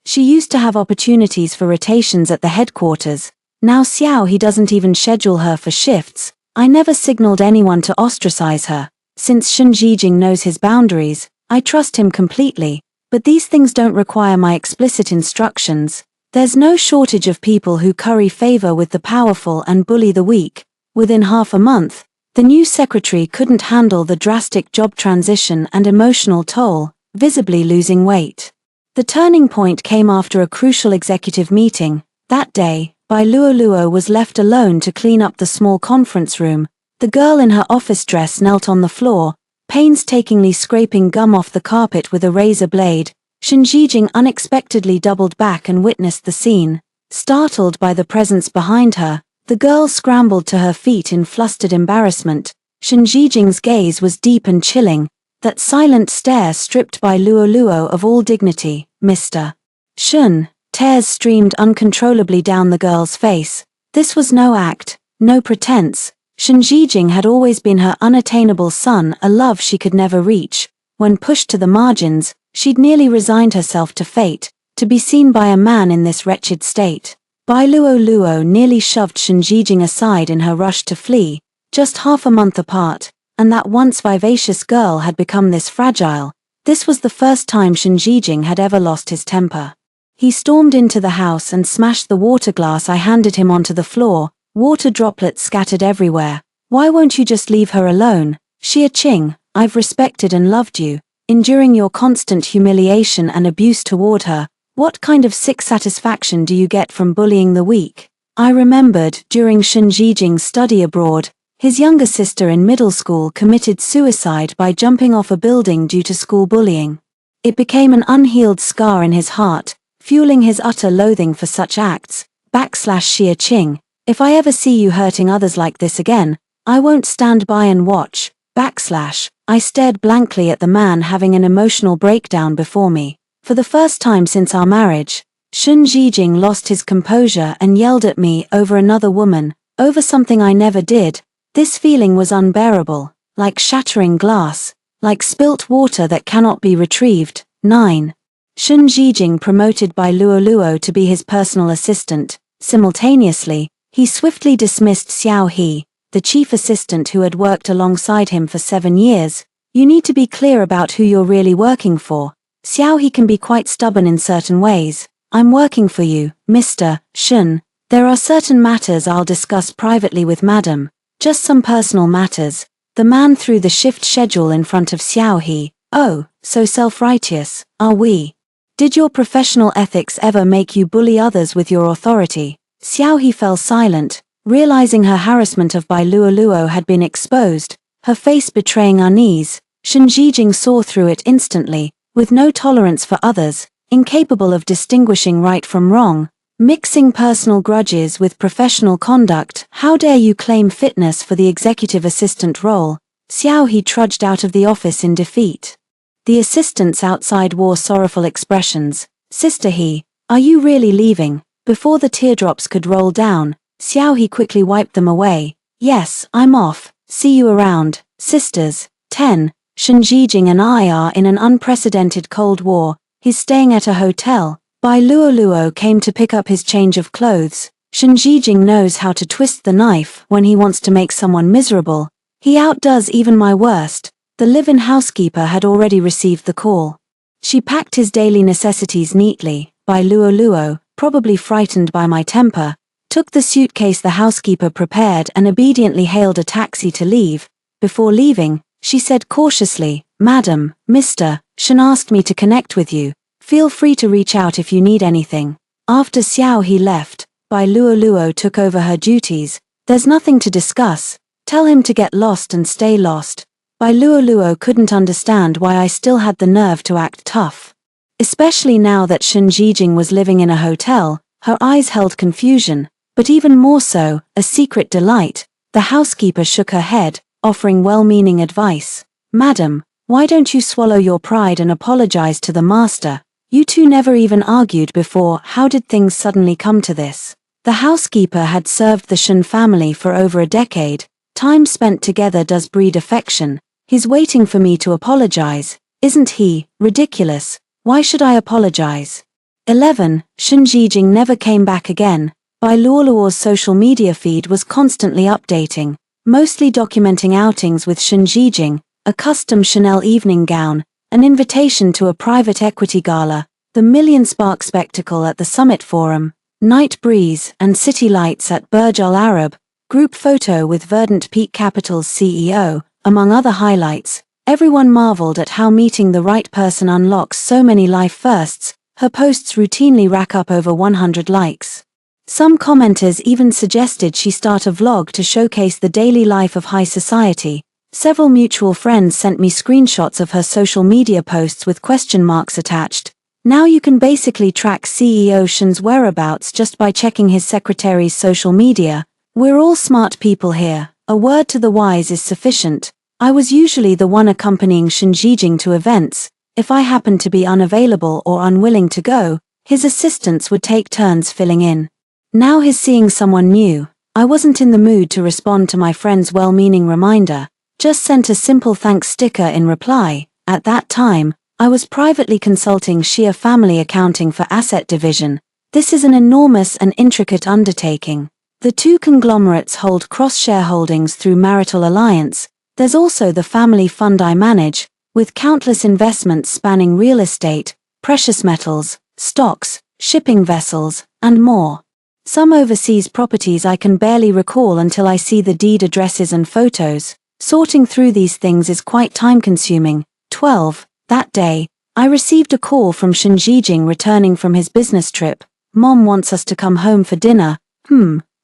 She used to have opportunities for rotations at the headquarters. Now Xiao He doesn't even schedule her for shifts. I never signaled anyone to ostracize her. Since Shen Zhijing knows his boundaries, I trust him completely. But these things don't require my explicit instructions. There's no shortage of people who curry favor with the powerful and bully the weak. Within half a month, the new secretary couldn't handle the drastic job transition and emotional toll, visibly losing weight. The turning point came after a crucial executive meeting. That day, Bai Luoluo was left alone to clean up the small conference room. The girl in her office dress knelt on the floor, painstakingly scraping gum off the carpet with a razor blade. Shen Zhijing unexpectedly doubled back and witnessed the scene. Startled by the presence behind her, the girl scrambled to her feet in flustered embarrassment. Shen Zhijing's gaze was deep and chilling. That silent stare stripped Bai Luoluo of all dignity. Mr. Shun. Tears streamed uncontrollably down the girl's face. This was no act, no pretense. Shen Zhijing had always been her unattainable son, a love she could never reach. When pushed to the margins, she'd nearly resigned herself to fate, to be seen by a man in this wretched state. Bai Luoluo nearly shoved Shen Zhijing aside in her rush to flee. Just half a month apart, and that once vivacious girl had become this fragile. This was the first time Shen Zhijing had ever lost his temper. He stormed into the house and smashed the water glass I handed him onto the floor, water droplets scattered everywhere. Why won't you just leave her alone? Xie Qing, I've respected and loved you. Enduring your constant humiliation and abuse toward her, what kind of sick satisfaction do you get from bullying the weak? I remembered, during Shen Zhijing's study abroad, his younger sister in middle school committed suicide by jumping off a building due to school bullying. It became an unhealed scar in his heart, fueling his utter loathing for such acts. Xie Qing, if I ever see you hurting others like this again, I won't stand by and watch. I stared blankly at the man having an emotional breakdown before me. For the first time since our marriage, Shen Zhijing lost his composure and yelled at me over another woman, over something I never did. This feeling was unbearable, like shattering glass, like spilt water that cannot be retrieved. 9. Shen Zhijing promoted Bai Luoluo to be his personal assistant. Simultaneously, he swiftly dismissed Xiao He, the chief assistant who had worked alongside him for 7 years. You need to be clear about who you're really working for. Xiao He can be quite stubborn in certain ways. I'm working for you, Mr. Shun. There are certain matters I'll discuss privately with Madam. Just some personal matters. The man threw the shift schedule in front of Xiao He. Oh, so self-righteous, are we? Did your professional ethics ever make you bully others with your authority? Xiao He fell silent, realizing her harassment of Bai Luoluo had been exposed, her face betraying unease. Shen Zhijing saw through it instantly, with no tolerance for others, incapable of distinguishing right from wrong. Mixing personal grudges with professional conduct, how dare you claim fitness for the executive assistant role? Xiao He trudged out of the office in defeat. The assistants outside wore sorrowful expressions. Sister He, are you really leaving? Before the teardrops could roll down, Xiao He quickly wiped them away. Yes, I'm off. See you around. Sisters. 10. Shen Zhijing and I are in an unprecedented Cold War. He's staying at a hotel. Bai Luoluo came to pick up his change of clothes. Shen Zhijing knows how to twist the knife when he wants to make someone miserable. He outdoes even my worst. The live-in housekeeper had already received the call. She packed his daily necessities neatly. Bai Luoluo, probably frightened by my temper, took the suitcase the housekeeper prepared and obediently hailed a taxi to leave. Before leaving, she said cautiously, Madam, Mr. Shen asked me to connect with you. Feel free to reach out if you need anything. After Xiao He left, Bai Luoluo took over her duties. There's nothing to discuss. Tell him to get lost and stay lost. Bai Luoluo couldn't understand why I still had the nerve to act tough. Especially now that Shen Zhijing was living in a hotel, her eyes held confusion, but even more so, a secret delight. The housekeeper shook her head, offering well-meaning advice. Madam, why don't you swallow your pride and apologize to the master? You two never even argued before. How did things suddenly come to this? The housekeeper had served the Shen family for over a decade. Time spent together does breed affection. He's waiting for me to apologize. Isn't he? Ridiculous. Why should I apologize? 11. Shen Zhijing never came back again. Bai Luoluo's social media feed was constantly updating, mostly documenting outings with Shen Zhijing, a custom Chanel evening gown, an invitation to a private equity gala, the Million Spark spectacle at the Summit Forum, night breeze and city lights at Burj Al Arab, group photo with Verdant Peak Capital's CEO, among other highlights. Everyone marveled at how meeting the right person unlocks so many life firsts. Her posts routinely rack up over 100 likes. Some commenters even suggested she start a vlog to showcase the daily life of high society. Several mutual friends sent me screenshots of her social media posts with question marks attached. Now you can basically track CEO Shen's whereabouts just by checking his secretary's social media. We're all smart people here. A word to the wise is sufficient. I was usually the one accompanying Shen Zhijing to events. If I happened to be unavailable or unwilling to go, his assistants would take turns filling in. Now he's seeing someone new. I wasn't in the mood to respond to my friend's well-meaning reminder, just sent a simple thanks sticker in reply. At that time, I was privately consulting Shia Family Accounting for Asset Division. This is an enormous and intricate undertaking. The two conglomerates hold cross-shareholdings through marital alliance. There's also the family fund I manage, with countless investments spanning real estate, precious metals, stocks, shipping vessels, and more. Some overseas properties I can barely recall until I see the deed addresses and photos. Sorting through these things is quite time-consuming. 12. That day, I received a call from Shen Zhijing returning from his business trip. Mom wants us to come home for dinner.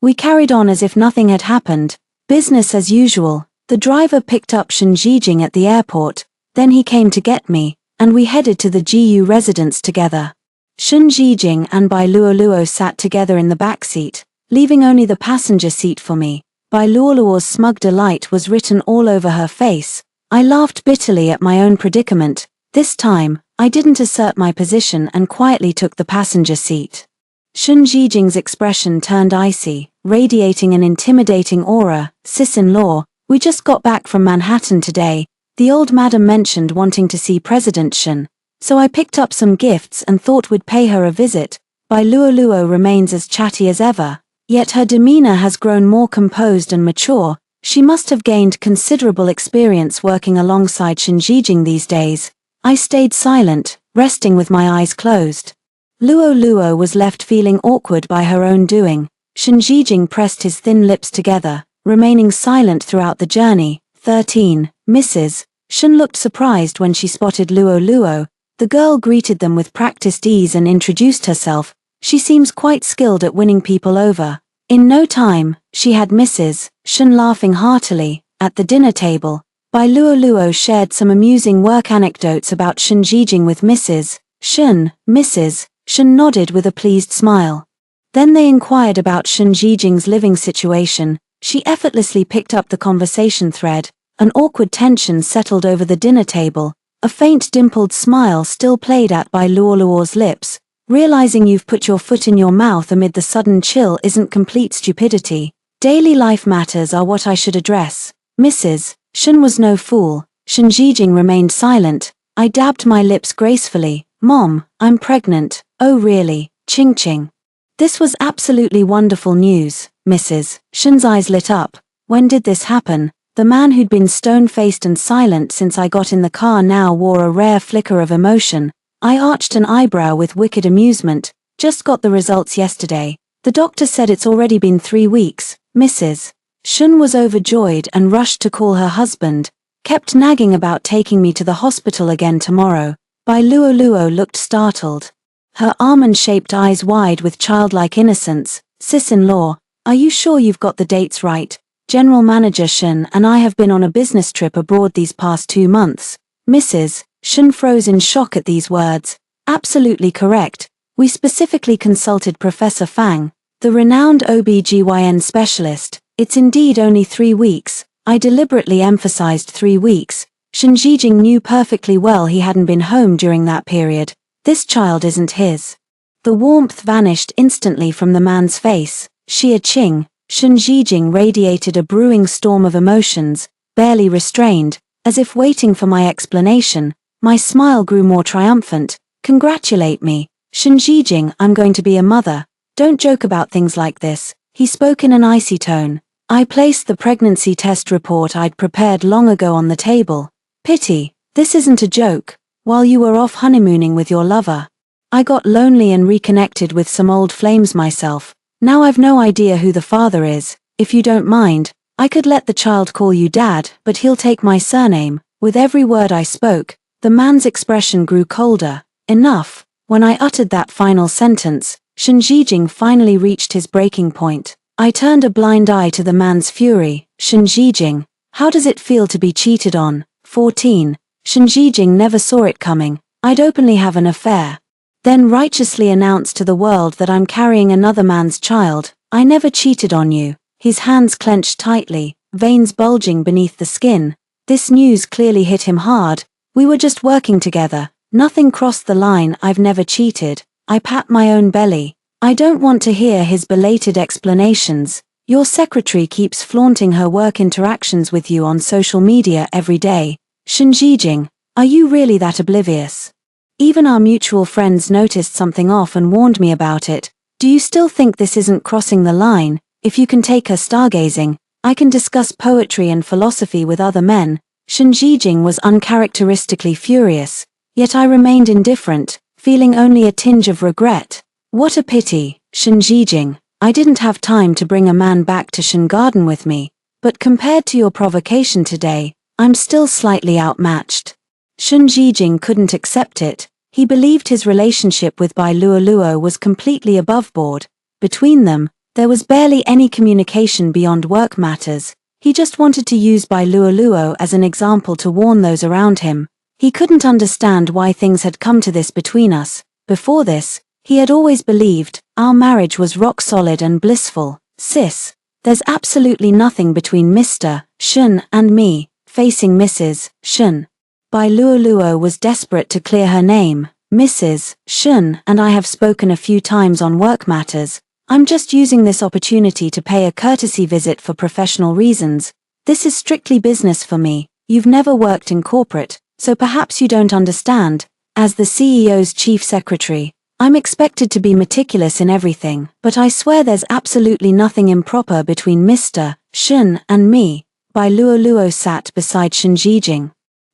We carried on as if nothing had happened. Business as usual. The driver picked up Shen Zhijing at the airport. Then he came to get me, and we headed to the GU residence together. Shen Zhijing and Bai Luoluo sat together in the back seat, leaving only the passenger seat for me. Bai Luoluo's smug delight was written all over her face. I laughed bitterly at my own predicament. This time, I didn't assert my position and quietly took the passenger seat. Shen Zhijing's expression turned icy, radiating an intimidating aura. Sis-in-law, we just got back from Manhattan today. The old madam mentioned wanting to see President Shen, so I picked up some gifts and thought we'd pay her a visit. Bai Luoluo remains as chatty as ever, yet her demeanor has grown more composed and mature. She must have gained considerable experience working alongside Shen Zhijing these days. I stayed silent, resting with my eyes closed. Luoluo was left feeling awkward by her own doing. Shen Zhijing pressed his thin lips together, remaining silent throughout the journey. 13. Mrs. Shen looked surprised when she spotted Luoluo. The girl greeted them with practiced ease and introduced herself. She seems quite skilled at winning people over. In no time, she had Mrs. Shen laughing heartily. At the dinner table, Bai Luoluo shared some amusing work anecdotes about Shen Zhijing with Mrs. Shen. Mrs. Shen nodded with a pleased smile. Then they inquired about Shen Zhijing's living situation. She effortlessly picked up the conversation thread. An awkward tension settled over the dinner table. A faint dimpled smile still played at Bai Luoluo's lips. Realizing you've put your foot in your mouth amid the sudden chill isn't complete stupidity. Daily life matters are what I should address. Mrs. Shen was no fool. Shen Zhijing remained silent. I dabbed my lips gracefully. Mom, I'm pregnant. Oh really? Ching ching. This was absolutely wonderful news, Mrs. Shen's eyes lit up. When did this happen? The man who'd been stone-faced and silent since I got in the car now wore a rare flicker of emotion. I arched an eyebrow with wicked amusement. Just got the results yesterday. The doctor said it's already been 3 weeks. Mrs. Shen was overjoyed and rushed to call her husband. Kept nagging about taking me to the hospital again tomorrow. Bai Luoluo looked startled. Her almond-shaped eyes wide with childlike innocence. Sis-in-law, are you sure you've got the dates right? General Manager Shen and I have been on a business trip abroad these past 2 months. Mrs. Shen froze in shock at these words. Absolutely correct. We specifically consulted Professor Fang, the renowned OB/GYN specialist. It's indeed only 3 weeks. I deliberately emphasized 3 weeks. Shen Zhijing knew perfectly well he hadn't been home during that period. This child isn't his. The warmth vanished instantly from the man's face. Xia Qing. Shen Zhijing radiated a brewing storm of emotions, barely restrained, as if waiting for my explanation. My smile grew more triumphant. Congratulate me. Shen Zhijing, I'm going to be a mother. Don't joke about things like this, he spoke in an icy tone. I placed the pregnancy test report I'd prepared long ago on the table. Pity, this isn't a joke. While you were off honeymooning with your lover, I got lonely and reconnected with some old flames myself. Now I've no idea who the father is. If you don't mind, I could let the child call you Dad, but he'll take my surname. With every word I spoke, the man's expression grew colder. Enough. When I uttered that final sentence, Shen Zhijing finally reached his breaking point. I turned a blind eye to the man's fury. Shen Zhijing, how does it feel to be cheated on? 14. Shen Zhijing never saw it coming. I'd openly have an affair, then righteously announce to the world that I'm carrying another man's child. I never cheated on you. His hands clenched tightly, veins bulging beneath the skin. This news clearly hit him hard. We were just working together. Nothing crossed the line. I've never cheated. I pat my own belly. I don't want to hear his belated explanations. Your secretary keeps flaunting her work interactions with you on social media every day. Shen Zhijing, are you really that oblivious? Even our mutual friends noticed something off and warned me about it. Do you still think this isn't crossing the line? If you can take her stargazing, I can discuss poetry and philosophy with other men. Shen Zhijing was uncharacteristically furious, yet I remained indifferent, feeling only a tinge of regret. What a pity, Shen Zhijing. I didn't have time to bring a man back to Shen Garden with me, but compared to your provocation today, I'm still slightly outmatched. Shen Zhijing couldn't accept it. He believed his relationship with Bai Luoluo was completely above board. Between them, there was barely any communication beyond work matters. He just wanted to use Bai Luoluo as an example to warn those around him. He couldn't understand why things had come to this between us. Before this, he had always believed our marriage was rock solid and blissful. Sis, there's absolutely nothing between Mr. Shen and me. Facing Mrs. Shen, Bai Luoluo was desperate to clear her name. Mrs. Shen and I have spoken a few times on work matters. I'm just using this opportunity to pay a courtesy visit for professional reasons. This is strictly business for me. You've never worked in corporate, so perhaps you don't understand. As the CEO's chief secretary, I'm expected to be meticulous in everything, but I swear there's absolutely nothing improper between Mr. Shen and me. Bai Luoluo sat beside Shen Zhijing,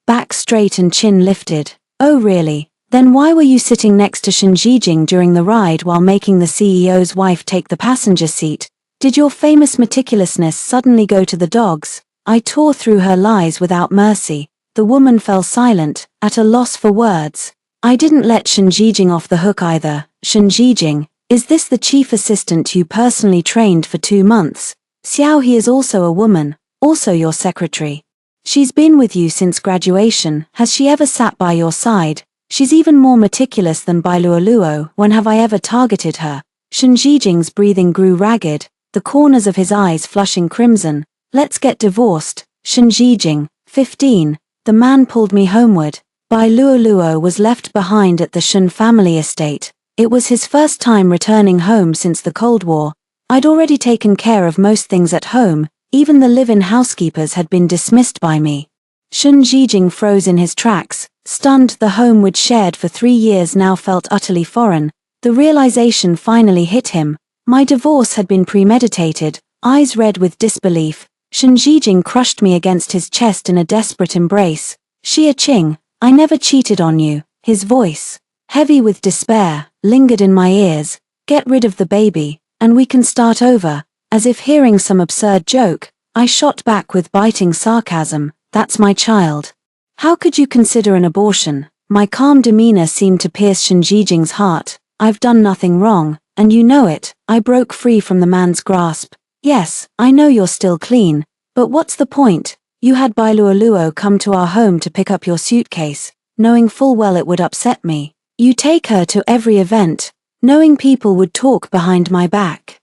back straight and chin lifted. Oh really? Then why were you sitting next to Shen Zhijing during the ride while making the CEO's wife take the passenger seat? Did your famous meticulousness suddenly go to the dogs? I tore through her lies without mercy. The woman fell silent, at a loss for words. I didn't let Shen Zhijing off the hook either. Shen Zhijing, is this the chief assistant you personally trained for 2 months? Xiao He is also a woman, also your secretary. She's been with you since graduation. Has she ever sat by your side? She's even more meticulous than Bai Luoluo. When have I ever targeted her? Shen Zhijing's breathing grew ragged, the corners of his eyes flushing crimson. Let's get divorced. Shen Zhijing, 15. The man pulled me homeward. Bai Luoluo was left behind at the Shen family estate. It was his first time returning home since the Cold War. I'd already taken care of most things at home. Even the live-in housekeepers had been dismissed by me. Shen Zhijing froze in his tracks, stunned. The home we'd shared for 3 years now felt utterly foreign. The realization finally hit him. My divorce had been premeditated. Eyes red with disbelief, Shen Zhijing crushed me against his chest in a desperate embrace. Xie Qing, I never cheated on you. His voice, heavy with despair, lingered in my ears. Get rid of the baby, and we can start over. As if hearing some absurd joke, I shot back with biting sarcasm. That's my child. How could you consider an abortion? My calm demeanor seemed to pierce Shen Zhijing's heart. I've done nothing wrong, and you know it. I broke free from the man's grasp. Yes, I know you're still clean, but what's the point? You had Bai Luoluo come to our home to pick up your suitcase, knowing full well it would upset me. You take her to every event, knowing people would talk behind my back.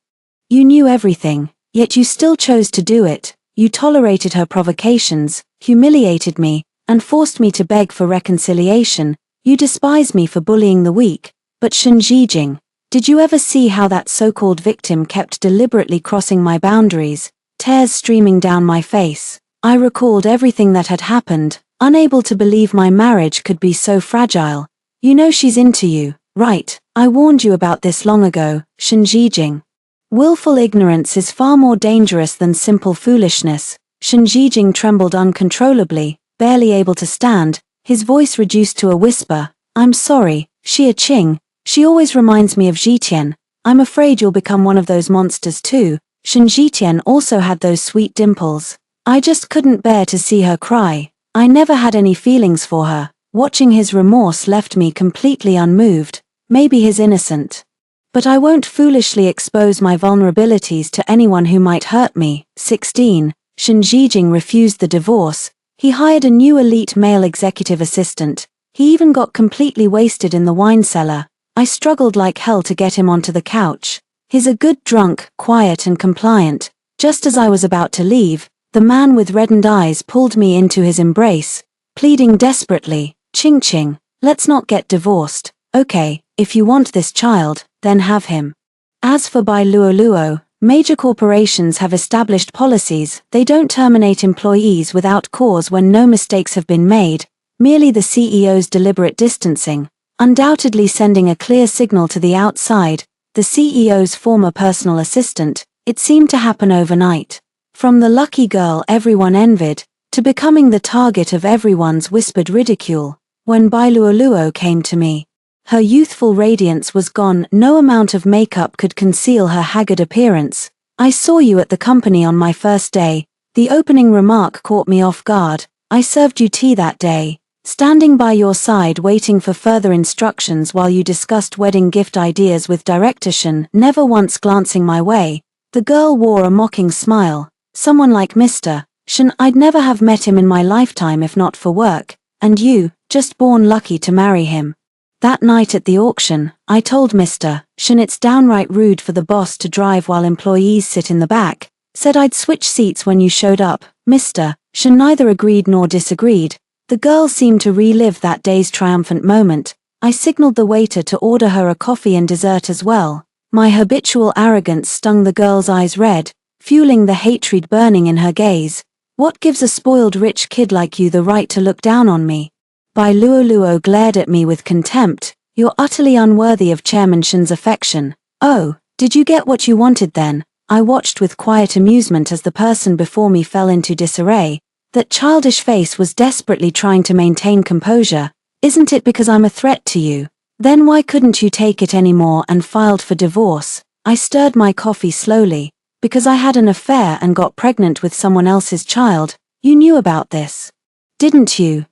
You knew everything, yet you still chose to do it. You tolerated her provocations, humiliated me, and forced me to beg for reconciliation. You despise me for bullying the weak. But Shen Zhijing, did you ever see how that so-called victim kept deliberately crossing my boundaries, tears streaming down my face? I recalled everything that had happened, unable to believe my marriage could be so fragile. You know she's into you. Right, I warned you about this long ago, Shen Zhijing. Willful ignorance is far more dangerous than simple foolishness. Shen Zhijing trembled uncontrollably, barely able to stand, his voice reduced to a whisper. I'm sorry, Xie Qing. She always reminds me of Zhitian. I'm afraid you'll become one of those monsters too. Shen Zhitian also had those sweet dimples. I just couldn't bear to see her cry. I never had any feelings for her. Watching his remorse left me completely unmoved. Maybe he's innocent. But I won't foolishly expose my vulnerabilities to anyone who might hurt me. 16. Shen Zhijing refused the divorce. He hired a new elite male executive assistant. He even got completely wasted in the wine cellar. I struggled like hell to get him onto the couch. He's a good drunk, quiet and compliant. Just as I was about to leave, the man with reddened eyes pulled me into his embrace, pleading desperately, Qing Qing, let's not get divorced. Okay, if you want this child, then have him. As for Bai Luoluo, major corporations have established policies. They don't terminate employees without cause when no mistakes have been made, merely the CEO's deliberate distancing, undoubtedly sending a clear signal to the outside. The CEO's former personal assistant, it seemed to happen overnight. From the lucky girl everyone envied, to becoming the target of everyone's whispered ridicule. When Bai Luoluo came to me, her youthful radiance was gone. No amount of makeup could conceal her haggard appearance. I saw you at the company on my first day. The opening remark caught me off guard. I served you tea that day, standing by your side waiting for further instructions while you discussed wedding gift ideas with Director Shen, never once glancing my way. The girl wore a mocking smile. Someone like Mr. Shen, I'd never have met him in my lifetime if not for work, and you, just born lucky to marry him. That night at the auction, I told Mr. Shen it's downright rude for the boss to drive while employees sit in the back, said I'd switch seats when you showed up. Mr. Shen neither agreed nor disagreed. The girl seemed to relive that day's triumphant moment. I signaled the waiter to order her a coffee and dessert as well. My habitual arrogance stung the girl's eyes red, fueling the hatred burning in her gaze. What gives a spoiled rich kid like you the right to look down on me? Bai Luoluo glared at me with contempt. You're utterly unworthy of Chairman Shen's affection. Oh, did you get what you wanted then? I watched with quiet amusement as the person before me fell into disarray. That childish face was desperately trying to maintain composure. Isn't it because I'm a threat to you? Then why couldn't you take it anymore and filed for divorce? I stirred my coffee slowly. Because I had an affair and got pregnant with someone else's child. You knew about this, didn't you?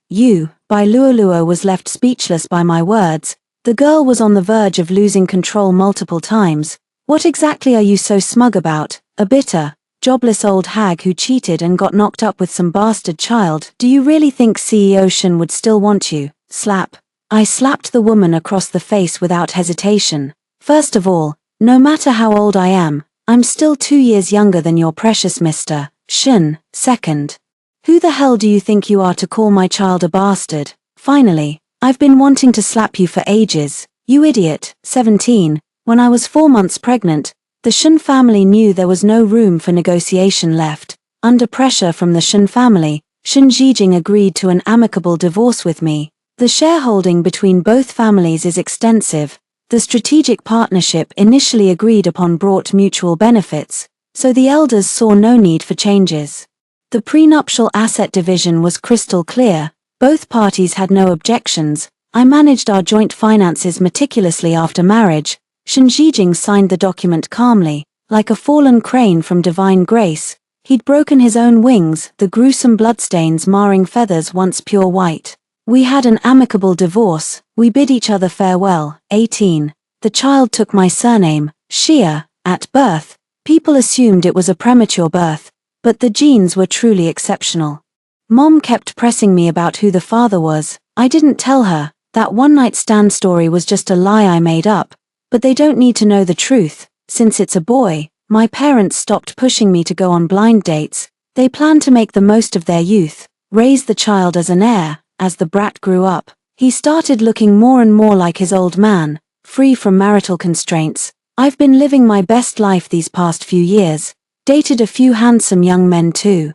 Bai Luoluo was left speechless by my words. The girl was on the verge of losing control multiple times. What exactly are you so smug about? A bitter, jobless old hag who cheated and got knocked up with some bastard child? Do you really think CEO Shen would still want you? Slap. I slapped the woman across the face without hesitation. First of all, no matter how old I am, I'm still 2 years younger than your precious Mr. Shen. Second, who the hell do you think you are to call my child a bastard? Finally, I've been wanting to slap you for ages, you idiot. 17, when I was 4 months pregnant, the Shen family knew there was no room for negotiation left. Under pressure from the Shen family, Shen Zhijing agreed to an amicable divorce with me. The shareholding between both families is extensive. The strategic partnership initially agreed upon brought mutual benefits, so the elders saw no need for changes. The prenuptial asset division was crystal clear. Both parties had no objections. I managed our joint finances meticulously after marriage. Shen Zhijing signed the document calmly, like a fallen crane from divine grace. He'd broken his own wings, the gruesome bloodstains marring feathers once pure white. We had an amicable divorce. We bid each other farewell. 18. The child took my surname, Xie, at birth. People assumed it was a premature birth, but the genes were truly exceptional. Mom kept pressing me about who the father was. I didn't tell her. That one-night stand story was just a lie I made up. But they don't need to know the truth. Since it's a boy, my parents stopped pushing me to go on blind dates. They planned to make the most of their youth, raise the child as an heir. As the brat grew up, he started looking more and more like his old man, free from marital constraints. I've been living my best life these past few years, dated a few handsome young men too.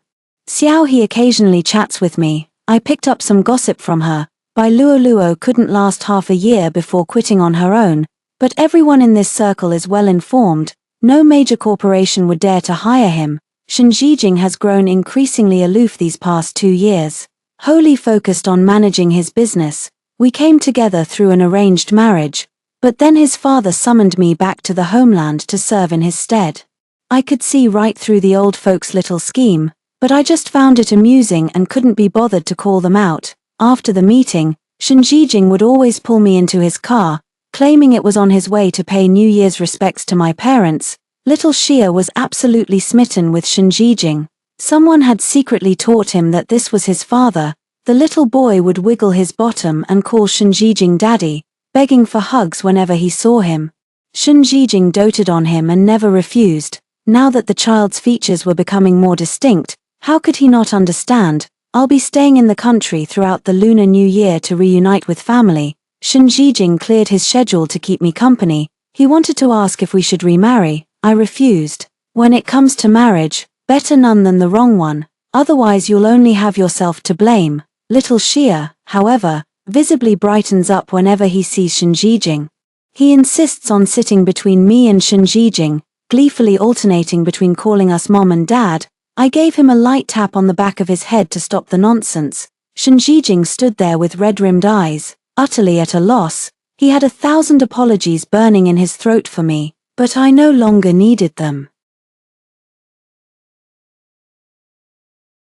Xiao He occasionally chats with me. I picked up some gossip from her. Bai Luoluo couldn't last half a year before quitting on her own, but everyone in this circle is well informed. No major corporation would dare to hire him. Shen Zhijing has grown increasingly aloof these past 2 years. Wholly focused on managing his business, we came together through an arranged marriage, but then his father summoned me back to the homeland to serve in his stead. I could see right through the old folks' little scheme, but I just found it amusing and couldn't be bothered to call them out. After the meeting, Shen Zhijing would always pull me into his car, claiming it was on his way to pay New Year's respects to my parents. Little Xia was absolutely smitten with Shen Zhijing. Someone had secretly taught him that this was his father. The little boy would wiggle his bottom and call Shen Zhijing daddy, begging for hugs whenever he saw him. Shen Zhijing doted on him and never refused. Now that the child's features were becoming more distinct, how could he not understand? I'll be staying in the country throughout the Lunar New Year to reunite with family. Shen Zhijing cleared his schedule to keep me company. He wanted to ask if we should remarry. I refused. When it comes to marriage, better none than the wrong one, otherwise you'll only have yourself to blame. Little Xia, however, visibly brightens up whenever he sees Shen Zhijing. He insists on sitting between me and Shen Zhijing, gleefully alternating between calling us mom and dad. I gave him a light tap on the back of his head to stop the nonsense. Shen Zhijing stood there with red-rimmed eyes, utterly at a loss. He had 1,000 apologies burning in his throat for me, but I no longer needed them.